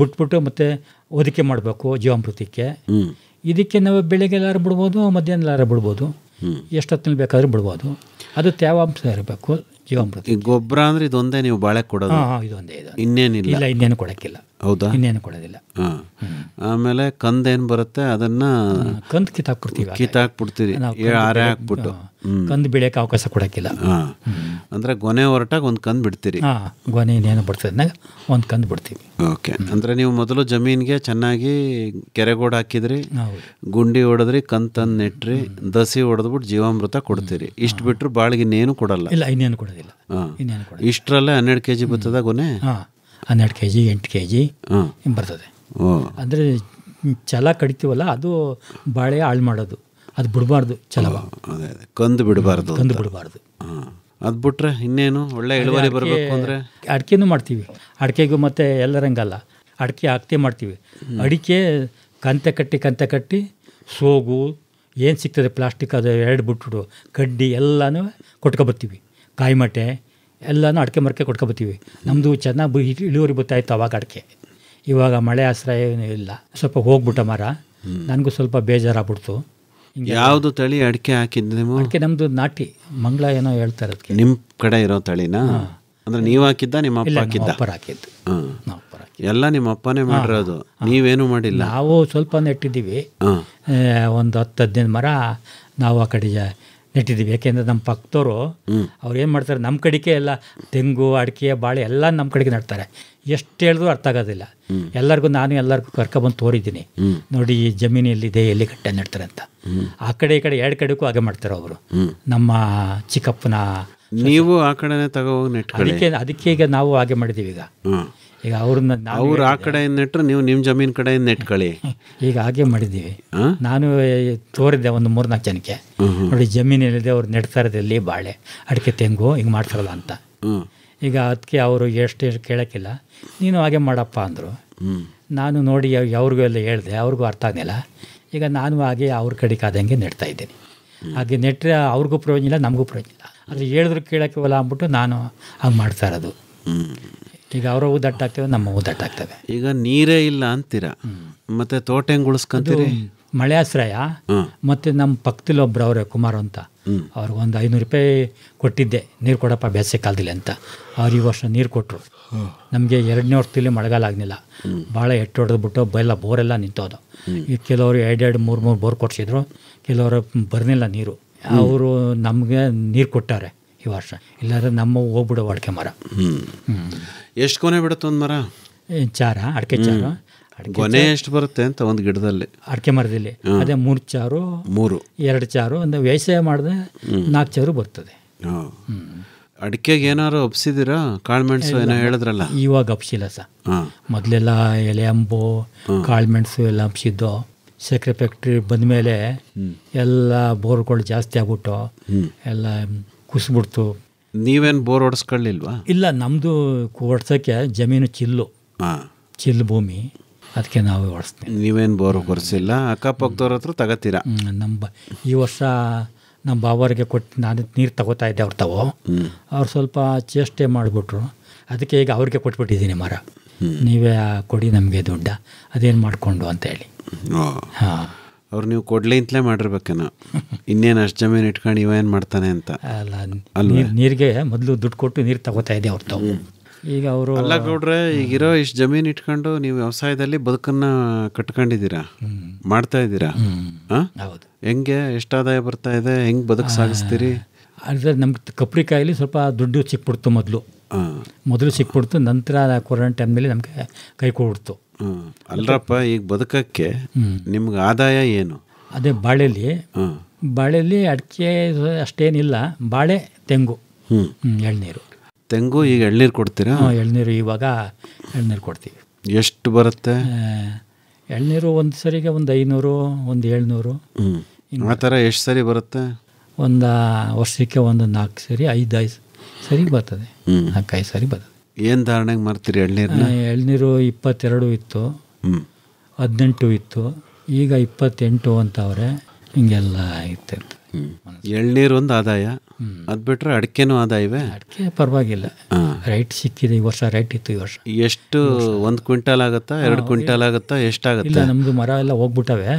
ಬಿಟ್ಬಿಟ್ಟು ಮತ್ತೆ ಒದಿಕೆ ಮಾಡಬೇಕು ಜೀವಾಮೃತಕ್ಕೆ. ಇದಕ್ಕೆ ನಾವು ಬೆಳಗ್ಗೆ ಎಲ್ಲಾರು ಬಿಡ್ಬೋದು, ಮಧ್ಯಾಹ್ನ ಎಲ್ಲಾರು ಬಿಡ್ಬೋದು, ಎಷ್ಟೊತ್ತಿನಲ್ಲಿ ಬೇಕಾದ್ರೂ ಬಿಡ್ಬೋದು. ಅದು ತೇವಾಂಶ ಇರಬೇಕು ಜೀವಾಮೃತ. ಈ ಗೊಬ್ಬರ ಅಂದ್ರೆ ಇದೊಂದೇ ನೀವು ಬಾಳೆ ಕೊಡೋದು? ಇದೊಂದೇ. ಇನ್ನೇನಿಲ್ಲ? ಇಲ್ಲ, ಇನ್ನೇನು ಕೊಡೋಕ್ಕಿಲ್ಲ. ಹೌದಾ? ಇನ್ನೇನು ಕೊಡೋದಿಲ್ಲ. ಆಮೇಲೆ ಕಂದೇನು ಬರುತ್ತೆ ಅದನ್ನ ಕಂದು ಕಿತ್ತಾಕ್ಬಿಡ್ತೀವಿ. ಆರೆ ಹಾಕ್ಬಿಟ್ಟು ಕಂದು ಬೆಳೆಯೋಕೆ ಅವಕಾಶ ಕೊಡೋಕ್ಕಿಲ್ಲ. ಅಂದ್ರೆ ಗೊನೆ ಹೊರಟಾಗ ಒಂದು ಕಂದು ಬಿಡ್ತೀರಿ? ಗೊನೆ ಇನ್ನೇನು ಬರ್ತದೆ, ಒಂದು ಕಂದು ಬಿಡ್ತೀವಿ. ಓಕೆ. ಅಂದ್ರೆ ನೀವು ಮೊದಲು ಜಮೀನಿಗೆ ಚೆನ್ನಾಗಿ ಕೆರೆಗೋಡು ಹಾಕಿದ್ರಿ, ಗುಂಡಿ ಹೊಡೆದ್ರಿ, ಕಂದು ತಂದು ನೆಟ್ರಿ, ದಸಿ ಹೊಡೆದ್ಬಿಟ್ಟು ಜೀವಾಮೃತ ಕೊಡ್ತೀರಿ. ಇಷ್ಟು ಬಿಟ್ಟರು ಬಾಳಿಗೆ ಇನ್ನೇನು ಕೊಡಲ್ಲ? ಇಲ್ಲ, ಇನ್ನೇನು ಕೊಡೋದಿಲ್ಲ. ಇಷ್ಟರಲ್ಲೇ 12 kg ಬರ್ತದ ಗೊನೆ? 12 kg 8 kg ಬರ್ತದೆ. ಅಂದರೆ ಛಲ ಕಡಿತೀವಲ್ಲ, ಅದು ಬಾಳೆ ಹಾಳು ಮಾಡೋದು. ಅದು ಬಿಡಬಾರ್ದು. ಛಲವ ಅದೇ ಕಂದು ಬಿಡಬಾರ್ದು. ಅದು ಬಿಟ್ರೆ ಇನ್ನೇನು ಒಳ್ಳೆ ಇಳುವರಿ ಬರಬೇಕು ಅಂದರೆ? ಅಡಿಕೆನೂ ಮಾಡ್ತೀವಿ. ಅಡಿಕೆಗೂ ಮತ್ತು ಎಲ್ಲರಂಗಲ್ಲ, ಅಡಿಕೆ ಹಾಕ್ತೇ ಮಾಡ್ತೀವಿ. ಅಡಿಕೆ ಕಂತೆ ಕಟ್ಟಿ ಸೋಗು ಏನು ಸಿಗ್ತದೆ ಪ್ಲಾಸ್ಟಿಕ್ ಅದು 2 ಬಿಟ್ಬಿಟ್ಟು ಕಡ್ಡಿ ಎಲ್ಲನೂ ಕೊಟ್ಕೊಬರ್ತೀವಿ. ಕಾಯಿಮಟೆ ಎಲ್ಲನೂ ಅಡಿಕೆ ಮರಕ್ಕೆ ಕೊಟ್ಕೊಬರ್ತೀವಿ. ನಮ್ಮದು ಚೆನ್ನಾಗಿ ಇಳುವರಿ ಬರ್ತಾಯಿತ್ತು ಅವಾಗ ಅಡಿಕೆ. ಇವಾಗ ಮಳೆ ಆಶ್ರಯ ಏನೂ ಇಲ್ಲ, ಸ್ವಲ್ಪ ಹೋಗ್ಬಿಟ್ಟ ಮರ. ನನಗೂ ಸ್ವಲ್ಪ ಬೇಜಾರಾಗ್ಬಿಡ್ತು. ಯಾವುದು ತಳಿ ಅಡಿಕೆ ಹಾಕಿದ್ದು ನೀವು? ಅಡಿಕೆ ನಮ್ಮದು ನಾಟಿ ಮಂಗಳ ಏನೋ ಹೇಳ್ತಾರೆ. ಅದಕ್ಕೆ ನಿಮ್ಮ ಕಡೆ ಇರೋ ತಳಿನಾ? ಅಂದ್ರೆ ನೀವು ಹಾಕಿದ್ದ, ನಿಮ್ಮ ಅಪ್ಪ ಹಾಕಿದ್ದ? ಅಪ್ಪರ ಹಾಕಿದ್ದು. ಎಲ್ಲ ನಿಮ್ಮ ಅಪ್ಪನೇ ಮಾಡಿರೋದು, ನೀವೇನು ಮಾಡಿಲ್ಲ? ನಾವು ಸ್ವಲ್ಪ ನೆಟ್ಟಿದ್ದೀವಿ. ಒಂದು 10-15 ಮರ ನಾವು ಆ ಕಡೆ ನೆಟ್ಟಿದ್ದೀವಿ. ಯಾಕೆಂದರೆ ನಮ್ಮ ಪಕ್ಕದವರು ಅವ್ರು ಏನು ಮಾಡ್ತಾರೆ, ನಮ್ಮ ಕಡೆಗೆ ಎಲ್ಲ ತೆಂಗು, ಅಡಿಕೆ, ಬಾಳೆ ಎಲ್ಲ ನಮ್ಮ ಕಡೆಗೆ ನೆಡ್ತಾರೆ. ಎಷ್ಟು ಹೇಳಿದ್ರು ಅರ್ಥ ಆಗೋದಿಲ್ಲ. ಎಲ್ಲರಿಗೂ ಎಲ್ಲರಿಗೂ ಕರ್ಕೊಬಂದು ತೋರಿದ್ದೀನಿ, ನೋಡಿ ಈ ಜಮೀನು ಎಲ್ಲಿದೆ, ಎಲ್ಲಿ ಗಟ್ಟೆ ನೆಡ್ತಾರೆ ಅಂತ. ಆ ಕಡೆ ಈ ಕಡೆ 2 ಕಡೆಗೂ ಹಾಗೆ ಮಾಡ್ತಾರೆ ಅವರು. ನಮ್ಮ ಚಿಕ್ಕಪ್ಪನ ನೀವು ಆ ಕಡೆನೇ ತಗೋಗಿ ನೆಟ್ಕೊಳ್ಳಿ. ಅದಕ್ಕೆ ಈಗ ನಾವು ಹಾಗೆ ಮಾಡಿದ್ದೀವಿ. ಈಗ ಅವ್ರನ್ನ ಅವ್ರು ಆ ಕಡೆಯಿಂದ ನೆಟ್ಟರು, ನೀವು ನಿಮ್ಮ ಜಮೀನು ಕಡೆಯಿಂದ ನೆಟ್ಕೊಳ್ಳಿ. ಈಗ ಹಾಗೆ ಮಾಡಿದ್ದೀವಿ. ನಾನು ತೋರಿದ್ದೆ ಒಂದು 3-4 ಜನಕ್ಕೆ, ನೋಡಿ ಜಮೀನಲ್ಲಿದೆ ಅವ್ರು ನೆಡ್ತಾ ಇರೋದು ಎಲ್ಲಿ ಬಾಳೆ, ಅಡಿಕೆ, ತೆಂಗು ಹಿಂಗೆ ಮಾಡ್ತಾರಲ್ಲ ಅಂತ. ಈಗ ಅದಕ್ಕೆ ಅವರು ಎಷ್ಟು ಕೇಳೋಕ್ಕಿಲ್ಲ, ನೀನು ಹಾಗೆ ಮಾಡಪ್ಪ ಅಂದರು. ನಾನು ನೋಡಿ ಅವ್ರಿಗೂ ಎಲ್ಲ ಹೇಳಿದೆ, ಅವ್ರಿಗೂ ಅರ್ಥ ಆಗಲಿಲ್ಲ. ಈಗ ನಾನು ಹಾಗೆ ಅವ್ರ ಕಡೆಗೆ ಆದಂಗೆ ನೆಡ್ತಾ ಇದ್ದೀನಿ. ಹಾಗೆ ನೆಟ್ಟರೆ ಅವ್ರಿಗೂ ಪ್ರಯೋಜನ ಇಲ್ಲ, ನಮಗೂ ಪ್ರಯೋಜನ ಇಲ್ಲ. ಆದರೆ ಹೇಳಿದ್ರು ಕೇಳೋಕ್ಕಿವಲ್ಲ ಅಂದ್ಬಿಟ್ಟು ನಾನು ಹಾಗೆ ಮಾಡ್ತಾ ಇರೋದು. ಈಗ ಅವರ ದಟ್ಟಾಗ್ತವೆ, ನಮ್ಮ ದಟ್ಟಾಗ್ತವೆ. ಈಗ ನೀರೇ ಇಲ್ಲ ಅಂತೀರಾ, ಮತ್ತೆ ತೋಟ ಹೆಂಗೆ ಉಳಿಸ್ಕೊಂತೀರಿ? ಮಳೆ ಆಶ್ರಯ. ಮತ್ತು ನಮ್ಮ ಪಕ್ಕದಲ್ಲಿ ಒಬ್ರು ಅವರೇ ಕುಮಾರ್ ಅಂತ, ಅವ್ರಿಗೊಂದು 500 ರೂಪಾಯಿ ಕೊಟ್ಟಿದ್ದೆ, ನೀರು ಕೊಡಪ್ಪ ಬೇಸಿಗೆ ಕಾಲದಲ್ಲಿ ಅಂತ. ಅವ್ರು ಈ ವರ್ಷ ನೀರು ಕೊಟ್ಟರು. ನಮಗೆ 2ನೇ ವರ್ಷದಲ್ಲಿ ಮಳೆಗಾಲ ಆಗಲಿಲ್ಲ, ಭಾಳ ಎಟ್ಟು ಹೊಡೆದ್ಬಿಟ್ಟು ಎಲ್ಲ ಬೋರೆಲ್ಲ ನಿಂತೋದು. ಈಗ ಕೆಲವರು 2-2, 3-3 ಬೋರ್ ಕೊಡಿಸಿದ್ರು, ಕೆಲವರು ಬರ್ನಿಲ್ಲ ನೀರು. ಅವರು ನಮಗೆ ನೀರು ಕೊಟ್ಟಾರೆ ಈ ವರ್ಷ, ಇಲ್ಲಾಂದ್ರೆ ನಮ್ಮ ಹೋಗ್ಬಿಡೋ ಅಡಿಕೆ ಮರ. ಎಷ್ಟು ಕೊನೆ ಬಿಡುತ್ತೆ ಒಂದು ಮರ? ಚಾರ, ಅಡಿಕೆ ಚಾರು. ಕೊನೆ ಎಷ್ಟು ಬರುತ್ತೆ ಅಂತ ಒಂದು ಗಿಡದಲ್ಲಿ? ಅಡಿಕೆ ಮರದಲ್ಲಿ ಅದೇ 3 ಚಾರು, 2 ಚಾರು, ಒಂದು ವ್ಯವಸಾಯ ಮಾಡಿದ್ರೆ 4 ಚಾರು ಬರ್ತದೆ. ಅಡಿಕೆಗೆ ಏನಾರು ಒಪ್ಸಿದಿರಾ? ಕಾಳುಮೆಣಸು ಏನೋ ಹೇಳಿದ್ರಲ್ಲ, ಇವಾಗ ಹಬ್ಸಿಲ್ಲ ಸರ್. ಮೊದಲೆಲ್ಲ ಎಲೆ ಅಂಬು, ಕಾಳುಮೆಣಸು ಎಲ್ಲ ಹಬ್ಸಿದ್ದು. ಸಕ್ಕರೆ ಫ್ಯಾಕ್ಟ್ರಿ ಬಂದಮೇಲೆ ಎಲ್ಲ ಬೋರ್ಗಳು ಜಾಸ್ತಿ ಆಗ್ಬಿಟ್ಟು ಎಲ್ಲ ಕುಸ್ಬಿಡ್ತು. ನೀವೇನು ಬೋರ್ ಹೊಡ್ಸ್ಕೊಳ್ಳಿಲ್ವಾ? ಇಲ್ಲ, ನಮ್ಮದು ಹೊಡ್ಸೋಕ್ಕೆ ಜಮೀನು ಚಿಲ್ಲು ಭೂಮಿ, ಅದಕ್ಕೆ ನಾವು ಹೊಡ್ಸ್ತೀವಿ. ನೀವೇನು ಬೋರ್ ಕೊರೆಸಿಲ್ಲ, ಅಕ್ಕಪಕ್ಕದವ್ರ ಹತ್ರ ತಗೋತೀರಾ? ಈ ವರ್ಷ ನಮ್ಮ ಬಾವರಿಗೆ ಕೊಟ್ಟು ನಾನು ನೀರು ತಗೋತಾ ಇದ್ದೆ, ಅವ್ರು ಅವ್ರು ಸ್ವಲ್ಪ ಚೇಷ್ಟೆ ಮಾಡಿಬಿಟ್ರು. ಅದಕ್ಕೆ ಈಗ ಅವ್ರಿಗೆ ಕೊಟ್ಬಿಟ್ಟಿದ್ದೀನಿ ಮರ, ನೀವೇ ಕೊಡಿ ನಮಗೆ ದುಡ್ಡ, ಅದೇನು ಮಾಡಿಕೊಂಡು ಅಂತ ಹೇಳಿ. ಹಾಂ, ಅವ್ರು ನೀವು ಕೊಡ್ಲಿ ಅಂತಲೇ ಮಾಡಿರ್ಬೇಕೇನೋ, ಇನ್ನೇನು ಅಷ್ಟು ಜಮೀನು ಇಟ್ಕೊಂಡು ಇವೇನು ಮಾಡ್ತಾನೆ ಅಂತ. ಅಲ್ಲ, ನೀರಿಗೆ ಮೊದಲು ದುಡ್ಡು ಕೊಟ್ಟು ನೀರು ತಗೋತಾ ಇದ್ದೆ ಅವ್ರು. ಈಗ ಅವರು ಅಲ್ಲ ಗೌಡ್ರೆ, ಈಗಿರೋ ಇಷ್ಟು ಜಮೀನು ಇಟ್ಕೊಂಡು ನೀವು ವ್ಯವಸಾಯದಲ್ಲಿ ಬದುಕನ್ನ ಕಟ್ಕೊಂಡಿದ್ದೀರಾ, ಮಾಡ್ತಾ ಇದ್ದೀರಾ. ಹೌದು. ಹೆಂಗೆ, ಎಷ್ಟು ಆದಾಯ ಬರ್ತಾ ಇದೆ, ಹೆಂಗೆ ಬದುಕು ಸಾಗಿಸ್ತೀರಿ? ಅಂದರೆ ನಮ್ಗೆ ಕಪ್ರಿಕಾಯಲ್ಲಿ ಸ್ವಲ್ಪ ದುಡ್ಡು ಸಿಕ್ಬಿಡ್ತು. ಮೊದಲು ಸಿಕ್ಬಿಡ್ತು, ನಂತರ ಕೊರೋನಾ ಟೈಮ್ನಲ್ಲಿ ನಮಗೆ ಕೈ ಕೊಡ್ಬಿಡ್ತು. ಅಲ್ರಪ್ಪ, ಈಗ ಬದುಕಕ್ಕೆ ನಿಮ್ಗೆ ಆದಾಯ ಏನು? ಅದೇ ಬಾಳೆಯಲ್ಲಿ ಅಡಿಕೆ ಅಷ್ಟೇನಿಲ್ಲ, ಬಾಳೆ, ತೆಂಗು, ಎಳ್ನೀರು. ತೆಂಗು ಈಗ ಎಳ್ನೀರು ಕೊಡ್ತೀರಾ? ಎಳ್ನೀರು ಇವಾಗ ಎಳ್ನೀರು ಕೊಡ್ತೀವಿ. ಎಷ್ಟು ಬರುತ್ತೆ ಎಳ್ನೀರು? ಒಂದು ಸರಿಗೆ ಒಂದು 500, ಒಂದು 700. ಆ ಥರ ಎಷ್ಟು ಸರಿ ಬರುತ್ತೆ? ಒಂದು ವರ್ಷಕ್ಕೆ ಒಂದು 4 ಸರಿ, 5 ಸರಿ ಬರ್ತದೆ, 4-5 ಸರಿ ಬರ್ತದೆ. ಏನು ಧಾರಣೆಗೆ ಮಾರ್ತೀರಿ ಎಳ್ನೀರನ್ನ? ಎಳ್ನೀರು 22 ಇತ್ತು, 18 ಇತ್ತು, ಈಗ 28 ಅಂತವ್ರೆ. ಹಿಂಗೆಲ್ಲ ಇರ್ತಿತ್ತು. ಎಳ್ನೀರು ಒಂದು ಆದಾಯ, ಅದು ಬಿಟ್ರೆ ಅಡಿಕೆನೂ ಆದಾಯವೇ? ಅಡಿಕೆ ಪರವಾಗಿಲ್ಲ, ರೈಟ್ ಸಿಕ್ಕಿದೆ. ಈ ವರ್ಷ ರೈಟ್ ಇತ್ತು. ಈ ವರ್ಷ ಎಷ್ಟು? 1 ಕ್ವಿಂಟಾಲ್ ಆಗುತ್ತಾ, 2 ಕ್ವಿಂಟಾಲ್ ಆಗುತ್ತಾ, ಎಷ್ಟಾಗುತ್ತೆ? ಇಲ್ಲ, ನಮ್ಮದು ಮರ ಎಲ್ಲ ಹೋಗ್ಬಿಟ್ಟವೆ,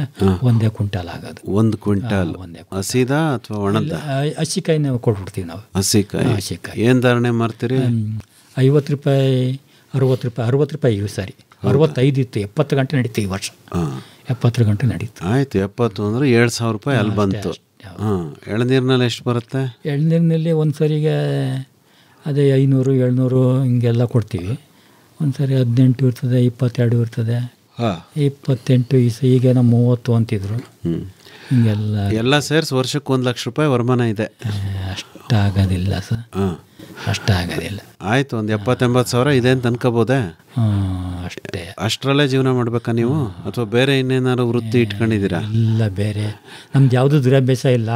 1 ಕ್ವಿಂಟಾಲ್ ಆಗೋದು. 1 ಕ್ವಿಂಟಾಲ್ ಹಸಿದಾ ಅಥವಾ ಒಣದ? ಹಸಿಕಾಯಿ ನಾವು ಕೊಟ್ಬಿಡ್ತೀವಿ ನಾವು. ಹಸಿಕಾಯಿ ಏನು ಧಾರಣೆ ಮಾರ್ತೀರಿ? 50 ರೂಪಾಯಿ, 60 ರೂಪಾಯಿ ಇವು ಸರಿ. 65 ಇತ್ತು, 70 ಗಂಟೆ ನಡೀತು ಈ ವರ್ಷ. 70 ಗಂಟೆ ನಡೀತು. ಆಯ್ತು, 70 ಅಂದರೆ 7,000 ರೂಪಾಯಿ ಅಲ್ಲಿ ಬಂತು. ಎಳ್ನೀರಿನಲ್ಲಿ ಎಷ್ಟು ಬರುತ್ತೆ? ಎಳ್ನೀರಿನಲ್ಲಿ ಒಂದು ಸರಿಗೆ ಅದೇ 500, 700 ಹಿಂಗೆಲ್ಲ ಕೊಡ್ತೀವಿ. ಒಂದು ಸರಿ 18 ಇರ್ತದೆ, 22 ಇರ್ತದೆ, 28. ಈಗೇನೋ 30 ಅಂತಿದ್ರು. ಎಲ್ಲ ಸೇರಿಸಿ ವರ್ಷಕ್ಕೆ 1 ಲಕ್ಷ ರೂಪಾಯಿ ವರಮಾನ ಇದೆ. ಅಷ್ಟಾಗೋದಿಲ್ಲ ಸರ್, ಅಷ್ಟಾಗೋದಿಲ್ಲ. ಆಯಿತು, ಒಂದು 70-80 ಸಾವಿರ ಇದೆ ಅಂತ ಅನ್ಕೋಬೋದೇ? ಅಷ್ಟೇ. ಅಷ್ಟರಲ್ಲೇ ಜೀವನ ಮಾಡ್ಬೇಕಾ ನೀವು, ಅಥವಾ ಬೇರೆ ಇನ್ನೇನಾದ್ರು ವೃತ್ತಿ ಇಟ್ಕೊಂಡಿದ್ದೀರಾ? ಇಲ್ಲ, ಬೇರೆ ನಮ್ದು ಯಾವುದೂ ದುರಭ್ಯಾಸ ಇಲ್ಲ.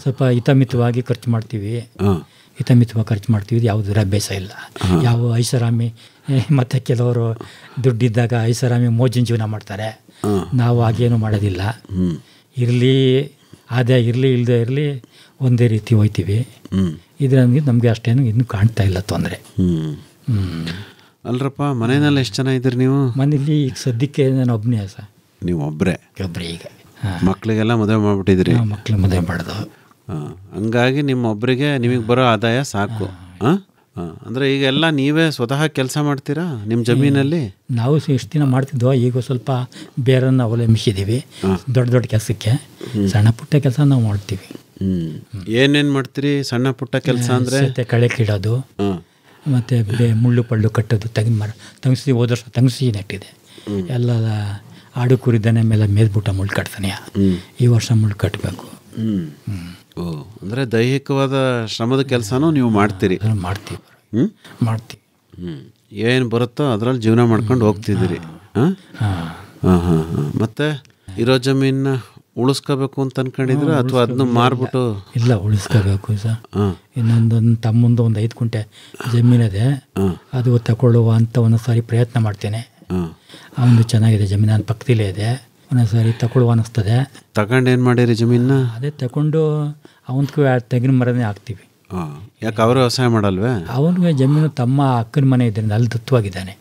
ಸ್ವಲ್ಪ ಹಿತಮಿತವಾಗಿ ಖರ್ಚು ಮಾಡ್ತೀವಿ, ಯಾವ ದುರಭ್ಯಾಸ ಇಲ್ಲ. ಯಾವ ಐಷಾರಾಮಿ, ಮತ್ತು ಕೆಲವರು ದುಡ್ಡಿದ್ದಾಗ ಐಷಾರಾಮಿ ಮೋಜಿನ ಜೀವನ ಮಾಡ್ತಾರೆ. ನಾವು ಹಾಗೇನು ಮಾಡೋದಿಲ್ಲ. ಇರಲಿ ಆದಾಯ ಇರಲಿ ಇಲ್ಲದೆ ಇರಲಿ ಒಂದೇ ರೀತಿ ಹೋಯ್ತೀವಿ. ಇದರಲ್ಲಿ ನಮಗೆ ಅಷ್ಟೇನು ಇನ್ನೂ ಕಾಣ್ತಾ ಇಲ್ಲ ತೊಂದರೆ. ಅಲ್ರಪ್ಪ, ಮನೆಯಲ್ಲಿ ಎಷ್ಟು ಜನ ಇದ್ದೀರಿ ನೀವು? ಮನೇಲಿ ಈಗ ಸದ್ಯಕ್ಕೆ ನಾನು ಒಬ್ಬನೇ ಸರ್. ನೀವು ಒಬ್ಬರೇ? ಈಗ ಮಕ್ಕಳಿಗೆಲ್ಲ ಮದುವೆ ಮಾಡಿಬಿಟ್ಟಿದ್ರಿ? ಮಕ್ಕಳು ಮದುವೆ ಮಾಡೋದು. ಹಂಗಾಗಿ ನಿಮ್ಮೊಬ್ಬರಿಗೆ ನಿಮಗೆ ಬರೋ ಆದಾಯ ಸಾಕು. ಅಂದರೆ ಈಗೆಲ್ಲ ನೀವೇ ಸ್ವತಃ ಕೆಲಸ ಮಾಡ್ತೀರಾ ನಿಮ್ಮ ಜಮೀನಲ್ಲಿ? ನಾವು ಇಷ್ಟು ದಿನ ಮಾಡ್ತಿದ್ವು, ಈಗ ಸ್ವಲ್ಪ ಬೇರನ್ನು ಅವಲಂಬಿಸಿದ್ದೀವಿ. ದೊಡ್ಡ ಕೆಲಸಕ್ಕೆ ಸಣ್ಣ ಪುಟ್ಟ ಕೆಲಸ ನಾವು ಮಾಡ್ತೀವಿ. ಏನೇನು ಮಾಡ್ತೀರಿ ಸಣ್ಣ ಪುಟ್ಟ ಕೆಲಸ? ಅಂದರೆ ಕಳೆ ಕೀಳೋದು, ಮತ್ತು ಮುಳ್ಳು ಪಳ್ಳು ಕಟ್ಟೋದು. ತಂಗಿಸಿ ಹೋದ ವರ್ಷ ತಂಗಿಸಿ ನೆಟ್ಟಿದೆ. ಎಲ್ಲ ಆಡು ಕುರಿದನೆ ಮೇಲೆ ಮೇಲ್ಬಿಟ್ಟ ಮುಳ್ಳು ಕಟ್ತಾನೆ. ಈ ವರ್ಷ ಮುಳ್ಳು ಕಟ್ಟಬೇಕು. ಅಂದರೆ ದೈಹಿಕವಾದ ಶ್ರಮದ ಕೆಲಸನೂ ನೀವು ಮಾಡ್ತೀರಿ? ಮಾಡ್ತೀವಿ. ಏನು ಬರುತ್ತೋ ಅದರಲ್ಲಿ ಜೀವನ ಮಾಡ್ಕೊಂಡು ಹೋಗ್ತಿದ್ದೀರಿ. ಮತ್ತು ಇರೋ ಜಮೀನ ಉಳಿಸ್ಕೋಬೇಕು ಅಂತ ಅನ್ಕೊಂಡಿದ್ರ ಅಥವಾ ಅದನ್ನ ಮಾರ್ಬಿಟ್ಟು? ಇಲ್ಲ, ಉಳಿಸ್ಕೋಬೇಕು ಸರ್. ಇನ್ನೊಂದೊಂದು ತಮ್ಮಂದು ಒಂದು 5 ಗುಂಟೆ ಜಮೀನಿದೆ, ಅದು ತಗೊಳ್ಳುವ ಅಂತ ಒಂದೊಂದ್ಸಾರಿ ಪ್ರಯತ್ನ ಮಾಡ್ತೇನೆ. ಅವನು ಚೆನ್ನಾಗಿದೆ ಜಮೀನು, ನನ್ನ ಪಕ್ಕದಲ್ಲೇ ಇದೆ. ಒಂದೊಂದ್ಸಾರಿ ತಗೊಳ್ಳುವ ಅನ್ನಿಸ್ತದೆ. ತಗೊಂಡು ಏನು ಮಾಡಿರಿ ಜಮೀನ? ಅದೇ ತಗೊಂಡು ಅವನಿಗೂ ತೆಂಗಿನ ಮರನೇ ಹಾಕ್ತೀವಿ. ಯಾಕೆ ಅವರು ವ್ಯವಸಾಯ ಮಾಡಲ್ವೇ? ಅವನಿಗೆ ಜಮೀನು ತಮ್ಮ ಅಕ್ಕನ ಮನೆ ಇದರಿಂದ ಅಲ್ಲಿ ದತ್ತವಾಗಿದ್ದಾನೆ,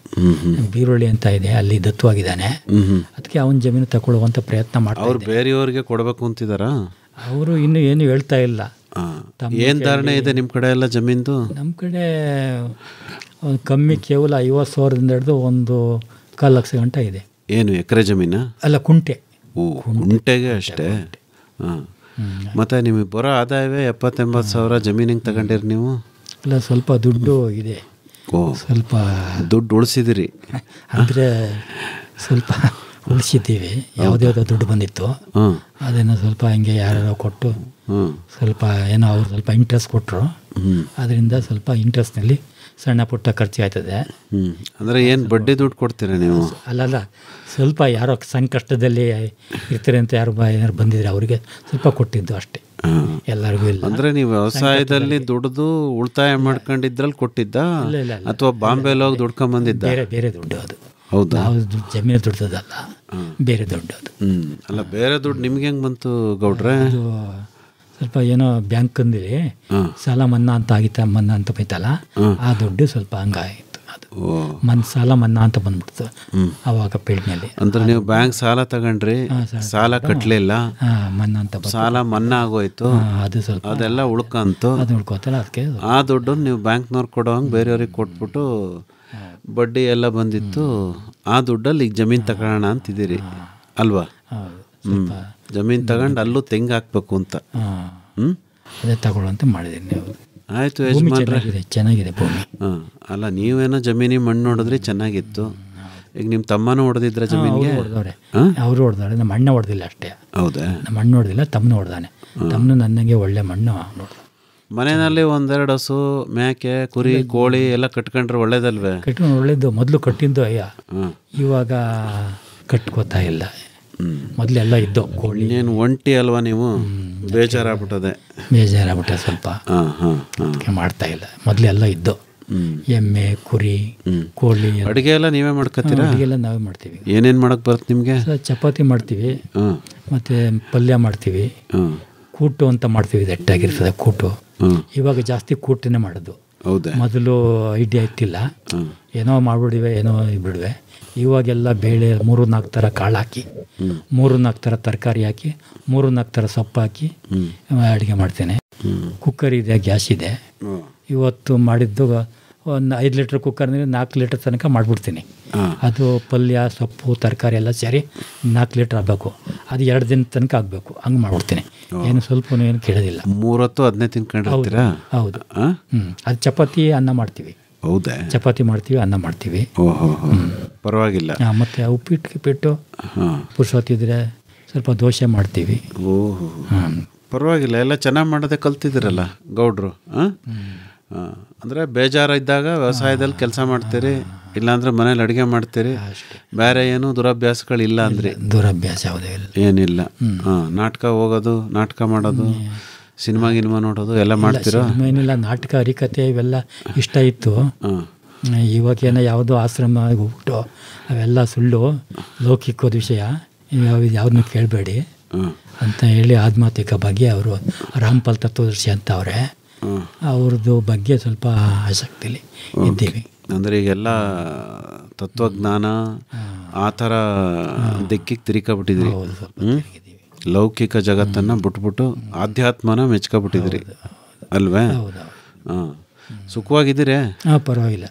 ಬೀರುಳ್ಳಿ ಅಂತ ಇದೆ, ಅಲ್ಲಿ ದತ್ತವಾಗಿದ್ದಾನೆ. ಅದಕ್ಕೆ ಅವನ ಜಮೀನು ತಗೊಳ್ಳುವಂತ ಪ್ರಯತ್ನ ಮಾಡ್ತಾರೆ. ಅವ್ರು ಬೇರೆಯವ್ರಿಗೆ ಕೊಡಬೇಕು ಅಂತಿದಾರ? ಅವರು ಇನ್ನೂ ಏನು ಹೇಳ್ತಾ ಇಲ್ಲ. ಏನು ಧಾರಣೆ ಇದೆ ನಿಮ್ಮ ಕಡೆ ಎಲ್ಲ ಜಮೀನ್ದು? ನಮ್ಮ ಕಡೆ ಕಮ್ಮಿ, ಕೇವಲ 50,000ದಿಂದ ಹಿಡಿದು 1.25 ಲಕ್ಷ ಗಂಟ ಇದೆ. ಏನು ಎಕರೆ ಜಮೀನ? ಅಲ್ಲ, ಕುಂಟೆ. ಕುಂಟೆಗೆ ಅಷ್ಟೇ. ಹಾಂ. ಮತ್ತೆ ನಿಮಗೆ ಬರೋ ಆದಾಯವೇ 70-80 ಸಾವಿರ ಜಮೀನಿಗೆ ತಗೊಂಡಿರಿ ನೀವು? ಇಲ್ಲ, ಸ್ವಲ್ಪ ದುಡ್ಡು ಇದೆ. ಸ್ವಲ್ಪ ದುಡ್ಡು ಉಳಿಸಿದಿರಿ ಅಂದರೆ ಸ್ವಲ್ಪ ಉಳಿಸಿದ್ದೀವಿ. ಯಾವುದ್ಯಾವುದೋ ದುಡ್ಡು ಬಂದಿತ್ತು, ಅದನ್ನು ಸ್ವಲ್ಪ ಹಿಂಗೆ ಯಾರೋ ಕೊಟ್ಟು ಸ್ವಲ್ಪ ಏನೋ ಅವ್ರು ಸ್ವಲ್ಪ ಇಂಟ್ರೆಸ್ಟ್ ಕೊಟ್ಟರು. ಅದರಿಂದ ಸ್ವಲ್ಪ ಇಂಟ್ರೆಸ್ಟ್ನಲ್ಲಿ ಸಣ್ಣ ಪುಟ್ಟ ಖರ್ಚು ಆಯ್ತದೆ. ಅಂದರೆ ಏನು ಬಡ್ಡಿ ದುಡ್ಡು ಕೊಡ್ತೀರಾ ನೀವು? ಅಲ್ಲಲ್ಲ, ಸ್ವಲ್ಪ ಯಾರೋ ಸಂಕಷ್ಟದಲ್ಲಿ ಇರ್ತಾರೆ ಅಂತ ಯಾರು ಬಂದಿದ್ರೆ ಅವರಿಗೆ ಸ್ವಲ್ಪ ಕೊಟ್ಟಿದ್ದು ಅಷ್ಟೇ, ಎಲ್ಲರಿಗೂ ಇಲ್ಲ. ಅಂದರೆ ನೀವು ವ್ಯವಸಾಯದಲ್ಲಿ ದುಡ್ದು ಉಳಿತಾಯ ಮಾಡ್ಕೊಂಡಿದ್ರಲ್ಲಿ ಕೊಟ್ಟಿದ್ದ ಅಥವಾ ಬಾಂಬೆಲಿ ಹೋಗಿ ದುಡ್ಕೊಂಬಂದಿದ್ದ? ಬೇರೆ ದುಡ್ಡು ಅದು. ಹೌದಾ? ಜಮೀನು ದುಡ್ಡದಲ್ಲ, ಬೇರೆ ದುಡ್ಡು ಅದು. ಅಲ್ಲ, ಬೇರೆ ದುಡ್ಡು ನಿಮ್ಗೆ ಹೆಂಗೆ ಬಂತು ಗೌಡ್ರೆ? ಸ್ವಲ್ಪ ಏನೋ ಬ್ಯಾಂಕ್ ಅಂದಿರಿ ಸಾಲ ಮನ್ನಾ ಅಂತ ಆಗಿತ್ತ, ಮನ್ನಾ ಅಂತ ಬೈತಲ್ಲ, ಆ ದುಡ್ಡು ಸ್ವಲ್ಪ ಹಂಗಾಯಿತು. ಅದು ಸಾಲ ಮನ್ನಾ ಅಂತ ಬಂದ್ಬಿಡ್ತು ಅವಾಗ ಪೀಳ್ನಲ್ಲಿ. ಅಂದ್ರೆ ನೀವು ಬ್ಯಾಂಕ್ ಸಾಲ ತಗೊಂಡ್ರಿ, ಸಾಲ ಕಟ್ಟಲಿಲ್ಲ, ಮನ್ನಾ ಅಂತ ಸಾಲ ಮನ್ನಾ ಆಗೋಯ್ತು, ಅದು ಸ್ವಲ್ಪ ಅದೆಲ್ಲ ಉಳ್ಕಂತು. ಅದು ಉಳ್ಕೋತಲ್ಲ, ಅದಕ್ಕೆ ಆ ದುಡ್ಡು ನೀವು ಬ್ಯಾಂಕ್ನವ್ರು ಕೊಡೋ ಹಂಗೆ ಬೇರೆಯವ್ರಿಗೆ ಕೊಟ್ಬಿಟ್ಟು ಬಡ್ಡಿ ಎಲ್ಲ ಬಂದಿತ್ತು. ಆ ದುಡ್ಡಲ್ಲಿ ಈಗ ಜಮೀನು ತಗೊಳ್ಳೋಣ ಅಂತಿದ್ದೀರಿ ಅಲ್ವಾ? ಜಮೀನು ತಗೊಂಡು ಅಲ್ಲೂ ತೆಂಗು ಹಾಕ್ಬೇಕು ಅಂತ. ಅದೇ ತಗೊಳ್ಳೋಂತ ಮಾಡಿದ್ದೀನಿ. ಆಯ್ತು ಯಜಮಾನ್ರೆ, ಚೆನ್ನಾಗಿದೆ ಭೂಮಿ. ಅಲ್ಲ, ನೀವೇನೋ ಜಮೀನಿಗೆ ಮಣ್ಣು ನೋಡಿದ್ರಿ, ಚೆನ್ನಾಗಿತ್ತು. ಈಗ ನಿಮ್ಮ ತಮ್ಮನೂ ಹೊಡೆದಿದ್ರ ಜಮೀನಿಗೆ? ಹೊಡೆದವ್ರೆ, ಅವರು ಹೊಡೆದವ್ರೆ. ನಮ್ಮ ಅಣ್ಣ ಹೊಡೆದಿಲ್ಲ ಅಷ್ಟೇ. ಹೌದಾ? ನಮ್ಮ ಅಣ್ಣ ಹೊಡೆದಿಲ್ಲ, ತಮ್ಮನ ಹೊಡೆದಾನೆ. ತಮ್ಮನು ನನ್ನಂಗೆ ಒಳ್ಳೆ ಮಣ್ಣು ನೋಡ್ದ. ಮನೆಯಲ್ಲಿ 1-2 ಹಸು, ಮೇಕೆ, ಕುರಿ, ಕೋಳಿ ಎಲ್ಲ ಕಟ್ಕೊಂಡ್ರೆ ಒಳ್ಳೇದಲ್ವೇ? ಕಟ್ಕೊಂಡು ಒಳ್ಳೇದು. ಮೊದಲು ಕಟ್ಟಿದ್ದು ಅಯ್ಯ, ಇವಾಗ ಕಟ್ಕೋತಾ ಇಲ್ಲ. ಮೊದಲೆಲ್ಲ ಇದ್ದೋ ಕೋಳಿ. ಏನು ಒಂಟಿ ಅಲ್ವಾ ನೀವು? ಬೇಜಾರಾಗ್ಬಿಟ್ಟದೆ. ಬೇಜಾರಾಗ್ಬಿಟ್ಟೆ ಸ್ವಲ್ಪ, ಅದಕ್ಕೆ ಮಾಡ್ತಾ ಇಲ್ಲ. ಮೊದಲೆಲ್ಲ ಇದ್ದೋ ಎಮ್ಮೆ, ಕುರಿ, ಕೋಳಿ. ಅಡುಗೆ ಎಲ್ಲ ನೀವೇ ಮಾಡ್ಕೊತೀರಾ? ಅಡುಗೆ ಎಲ್ಲ ನಾವೇ ಮಾಡ್ತೀವಿ. ಏನೇನು ಮಾಡಕ್ಕೆ ಬರುತ್ತೆ ನಿಮಗೆ? ಚಪಾತಿ ಮಾಡ್ತೀವಿ, ಮತ್ತು ಪಲ್ಯ ಮಾಡ್ತೀವಿ, ಕೂಟು ಅಂತ ಮಾಡ್ತೀವಿ, ದಟ್ಟಾಗಿರ್ತದೆ ಕೂಟು. ಇವಾಗ ಜಾಸ್ತಿ ಕೂಟನೇ ಮಾಡೋದು. ಮೊದಲು ಐಡಿಯಾ ಇತ್ತಿಲ್ಲ, ಏನೋ ಮಾಡ್ಬಿಡಿವೆ, ಏನೋ ಬಿಡುವೆ. ಇವಾಗೆಲ್ಲ ಬೇಳೆ 3-4 ಥರ ಕಾಳು ಹಾಕಿ, 3-4 ಥರ ತರಕಾರಿ ಹಾಕಿ, 3-4 ಥರ ಸೊಪ್ಪು ಹಾಕಿ ಅಡುಗೆ ಮಾಡ್ತೇನೆ. ಕುಕ್ಕರ್ ಇದೆ, ಗ್ಯಾಸ್ ಇದೆ. ಇವತ್ತು ಮಾಡಿದ್ದು ಒಂದು 5 ಲೀಟ್ರ್ ಕುಕ್ಕರ್ನಲ್ಲಿ 4 ಲೀಟ್ರ್ ತನಕ ಮಾಡಿಬಿಡ್ತೀನಿ. ಅದು ಪಲ್ಯ, ಸೊಪ್ಪು, ತರಕಾರಿ ಎಲ್ಲ ಸೇರಿ 4 ಲೀಟ್ರ್ ಆಗಬೇಕು. ಅದು 2 ದಿನ ತನಕ ಆಗಬೇಕು. ಹಂಗೆ ಮಾಡ್ಬಿಡ್ತೀನಿ. ಏನು ಸ್ವಲ್ಪ ಏನು ಕೇಳೋದಿಲ್ಲ. 3 ಹೊತ್ತು ಅದನ್ನೇ ತಿನ್ಕೊಂಡಿರ್ತೀರಾ? ಹೌದು. ಅದು ಚಪಾತಿ, ಅನ್ನ ಮಾಡ್ತೀವಿ. ಹೌದಾ? ಚಪಾತಿ ಮಾಡ್ತೀವಿ, ಅನ್ನ ಮಾಡ್ತೀವಿ. ಪರವಾಗಿಲ್ಲ. ಮತ್ತು ಉಪ್ಪಿಟ್ಟು ಪುರ್ಸೊತ್ತಿದ್ರೆ ಸ್ವಲ್ಪ ದೋಸೆ ಮಾಡ್ತೀವಿ. ಪರವಾಗಿಲ್ಲ, ಎಲ್ಲ ಚೆನ್ನಾಗಿ ಮಾಡೋದೇ ಕಲ್ತಿದ್ದೀರಲ್ಲ ಗೌಡ್ರು. ಅಂದರೆ ಬೇಜಾರಿದ್ದಾಗ ವ್ಯವಸಾಯದಲ್ಲಿ ಕೆಲಸ ಮಾಡ್ತೀರಿ, ಇಲ್ಲಾಂದ್ರೆ ಮನೇಲಿ ಅಡುಗೆ ಮಾಡ್ತೀರಿ, ಬೇರೆ ಏನು ದುರಭ್ಯಾಸಗಳಿಲ್ಲ ಅಂದರೆ? ದುರಭ್ಯಾಸ ಯಾವುದೇ ಇಲ್ಲ, ಏನಿಲ್ಲ. ನಾಟಕ ಹೋಗೋದು, ನಾಟಕ ಮಾಡೋದು, ಸಿನಿಮಾ ನೋಡೋದು ಎಲ್ಲ ಮಾಡ್ತೀರಾ? ಏನಿಲ್ಲ, ನಾಟಕ, ಹರಿಕತೆ ಇವೆಲ್ಲ ಇಷ್ಟ ಇತ್ತು. ಇವಾಗೇನೋ ಯಾವುದೋ ಆಶ್ರಮ ಹೋಗ್ಬಿಟ್ಟು ಅವೆಲ್ಲ ಸುಳ್ಳು, ಲೌಕಿಕದ ವಿಷಯ, ಯಾವ್ದನ್ನೂ ಕೇಳಬೇಡಿ ಅಂತ ಹೇಳಿ ಆಧ್ಯಾತ್ಮಿಕ ಬಗ್ಗೆ ಅವರು ರಾಮ್ಪಾಲ್ ತತ್ವದರ್ಶಿ ಅಂತ ಅವರೇ, ಅವ್ರದ್ದು ಬಗ್ಗೆ ಸ್ವಲ್ಪ ಆಸಕ್ತಿಲಿ ಇದ್ದೀವಿ. ಅಂದರೆ ಈಗೆಲ್ಲ ತತ್ವಜ್ಞಾನ ಆ ಥರ ದಿಕ್ಕಿಗೆ ತಿರ್ಕೊಂಡ್ಬಿಟ್ಟಿದ್ರಿ. ಲೌಕಿಕ ಜಗತ್ತನ್ನು ಬಿಟ್ಬಿಟ್ಟು ಆಧ್ಯಾತ್ಮನ ಮೆಚ್ಕೊಬಿಟ್ಟಿದ್ರಿ ಅಲ್ವೇ? ಹಾಂ. ಸುಖವಾಗಿದ್ದೀರೇ? ಪರವಾಗಿಲ್ಲ,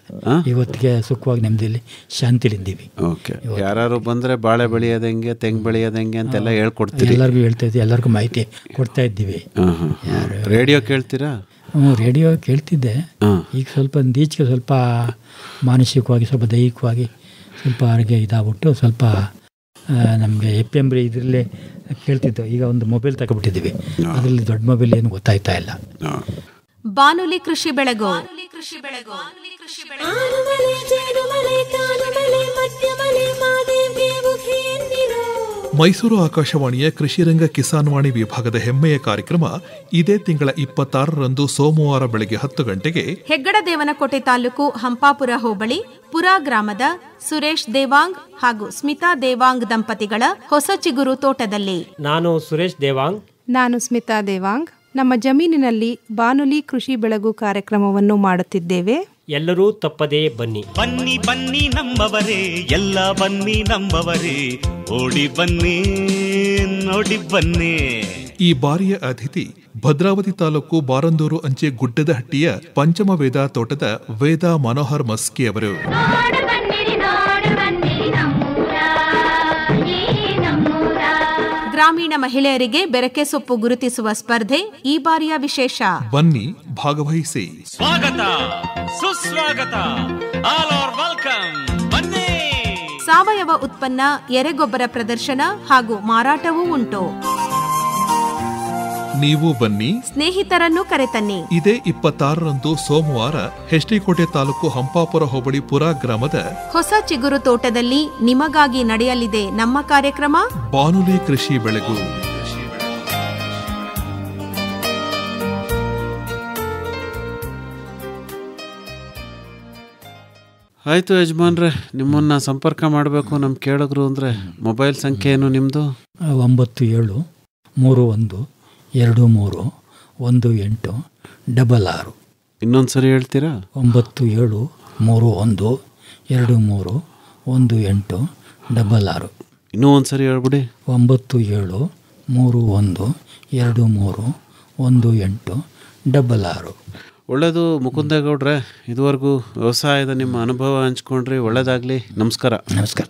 ಇವತ್ತಿಗೆ ಸುಖವಾಗಿ ನೆಮ್ಮದಿಯಲ್ಲಿ ಶಾಂತಿಲಿದ್ದೀವಿ. ಓಕೆ. ಯಾರು ಬಂದರೆ ಬಾಳೆ ಬೆಳೆಯೋದು ಹೆಂಗೆ, ತೆಂಗು ಬೆಳೆಯೋದು ಹೆಂಗೆ ಅಂತೆಲ್ಲ ಹೇಳ್ಕೊಡ್ತೀವಿ. ಎಲ್ಲರಿಗೂ ಹೇಳ್ತಾ ಇದ್ದೀವಿ, ಎಲ್ಲರಿಗೂ ಮಾಹಿತಿ ಕೊಡ್ತಾ ಇದ್ದೀವಿ. ರೇಡಿಯೋ ಕೇಳ್ತೀರಾ? ರೇಡಿಯೋ ಕೇಳ್ತಿದ್ದೆ. ಈಗ ಸ್ವಲ್ಪ ಈಚೆಗೆ ಸ್ವಲ್ಪ ಮಾನಸಿಕವಾಗಿ, ಸ್ವಲ್ಪ ದೈಹಿಕವಾಗಿ ಸ್ವಲ್ಪ ಆರೋಗ್ಯ ಇದಾಗ್ಬಿಟ್ಟು ಸ್ವಲ್ಪ ನಮಗೆ FM ಇದರಲ್ಲೇ ಕೇಳ್ತಿದ್ದೋ. ಈಗ ಒಂದು ಮೊಬೈಲ್ ತಗೊಬಿಟ್ಟಿದ್ದೀವಿ, ಅದರಲ್ಲಿ ದೊಡ್ಡ ಮೊಬೈಲ್ ಏನು ಗೊತ್ತಾಯ್ತಾ ಇಲ್ಲ. ಬಾನುಲಿ ಕೃಷಿ ಬೆಳೆಗೋ. ಮೈಸೂರು ಆಕಾಶವಾಣಿಯ ಕೃಷಿರಂಗ ಕಿಸಾನ್ ವಾಣಿ ವಿಭಾಗದ ಹೆಮ್ಮೆಯ ಕಾರ್ಯಕ್ರಮ ಇದೇ ತಿಂಗಳ 26ರಂದು ಸೋಮವಾರ ಬೆಳಗ್ಗೆ 10 ಗಂಟೆಗೆ ಹೆಗ್ಗಡದೇವನಕೋಟೆ ತಾಲೂಕು ಹಂಪಾಪುರ ಹೋಬಳಿ ಪುರಾ ಗ್ರಾಮದ ಸುರೇಶ್ ದೇವಾಂಗ್ ಹಾಗೂ ಸ್ಮಿತಾ ದೇವಾಂಗ್ ದಂಪತಿಗಳ ಹೊಸ ಚಿಗುರು ತೋಟದಲ್ಲಿ. ನಾನು ಸುರೇಶ್ ದೇವಾಂಗ್. ನಾನು ಸ್ಮಿತಾ ದೇವಾಂಗ್. ನಮ್ಮ ಜಮೀನಿನಲ್ಲಿ ಬಾನುಲಿ ಕೃಷಿ ಬೆಳಗು ಕಾರ್ಯಕ್ರಮವನ್ನು ಮಾಡುತ್ತಿದ್ದೇವೆ. ಎಲ್ಲರೂ ತಪ್ಪದೇ ಬನ್ನಿ. ಬನ್ನಿ ಬನ್ನಿ ನಮ್ಮವರೇ, ಎಲ್ಲ ಬನ್ನಿ ನಮ್ಮವರೇ, ಓಡಿ ಬನ್ನಿ ನೋಡಿ ಬನ್ನಿ. ಈ ಬಾರಿಯ ಅತಿಥಿ ಭದ್ರಾವತಿ ತಾಲೂಕು ಬಾರಂದೂರು ಅಂಚೆ ಗುಡ್ಡದಹಟ್ಟಿಯ ಪಂಚಮ ವೇದ ತೋಟದ ವೇದಾ ಮನೋಹರ್ ಮಸ್ಕಿ ಅವರು. ಗ್ರಾಮೀಣ ಮಹಿಳೆಯರಿಗೆ ಬೆರಕೆ ಸೊಪ್ಪು ಗುರುತಿಸುವ ಸ್ಪರ್ಧೆ ಈ ಬಾರಿಯ ವಿಶೇಷ. ಬನ್ನಿ ಭಾಗವಹಿಸಿ. ಸ್ವಾಗತ ಸುಸ್ವಾಗತ, ಆಲ್ ಆರ್ ವೆಲ್ಕಮ್. ಬನ್ನಿ. ಸಾವಯವ ಉತ್ಪನ್ನ, ಎರೆಗೊಬ್ಬರ ಪ್ರದರ್ಶನ ಹಾಗೂ ಮಾರಾಟವೂ ಉಂಟು. ನೀವು ಬನ್ನಿ, ಸ್ನೇಹಿತರನ್ನು ಕರೆತನ್ನಿ. ಇದೇ 26ರಂದು ಸೋಮವಾರ ಹೆಚ್ಡಿಕೋಟೆ ತಾಲೂಕು ಹಂಪಾಪುರ ಹೋಬಳಿ ಪುರಾ ಗ್ರಾಮದ ಹೊಸ ಚಿಗುರು ತೋಟದಲ್ಲಿ ನಿಮಗಾಗಿ ನಡೆಯಲಿದೆ ನಮ್ಮ ಕಾರ್ಯಕ್ರಮ ಬಾನುಲಿ ಕೃಷಿ ಬೆಳಗು. ಆಯಿತು ಯಜಮಾನ್ರೆ, ನಿಮ್ಮನ್ನ ಸಂಪರ್ಕ ಮಾಡಬೇಕು ನಮ್ಮ ಕೇಳಿದ್ರು ಅಂದರೆ ಮೊಬೈಲ್ ಸಂಖ್ಯೆ ಏನು ನಿಮ್ಮದು? 9731231866. ಇನ್ನೊಂದು ಸರಿ ಹೇಳ್ತೀರಾ? 9731231866. ಇನ್ನೂ ಒಂದು ಸರಿ ಹೇಳ್ಬಿಡಿ. 9731231866. ಒಳ್ಳೆಯದು ಮುಕುಂದೇಗೌಡ್ರೆ, ಇದುವರೆಗೂ ವ್ಯವಸಾಯದ ನಿಮ್ಮ ಅನುಭವ ಹಂಚ್ಕೊಂಡ್ರಿ. ಒಳ್ಳೆಯದಾಗಲಿ. ನಮಸ್ಕಾರ. ನಮಸ್ಕಾರ.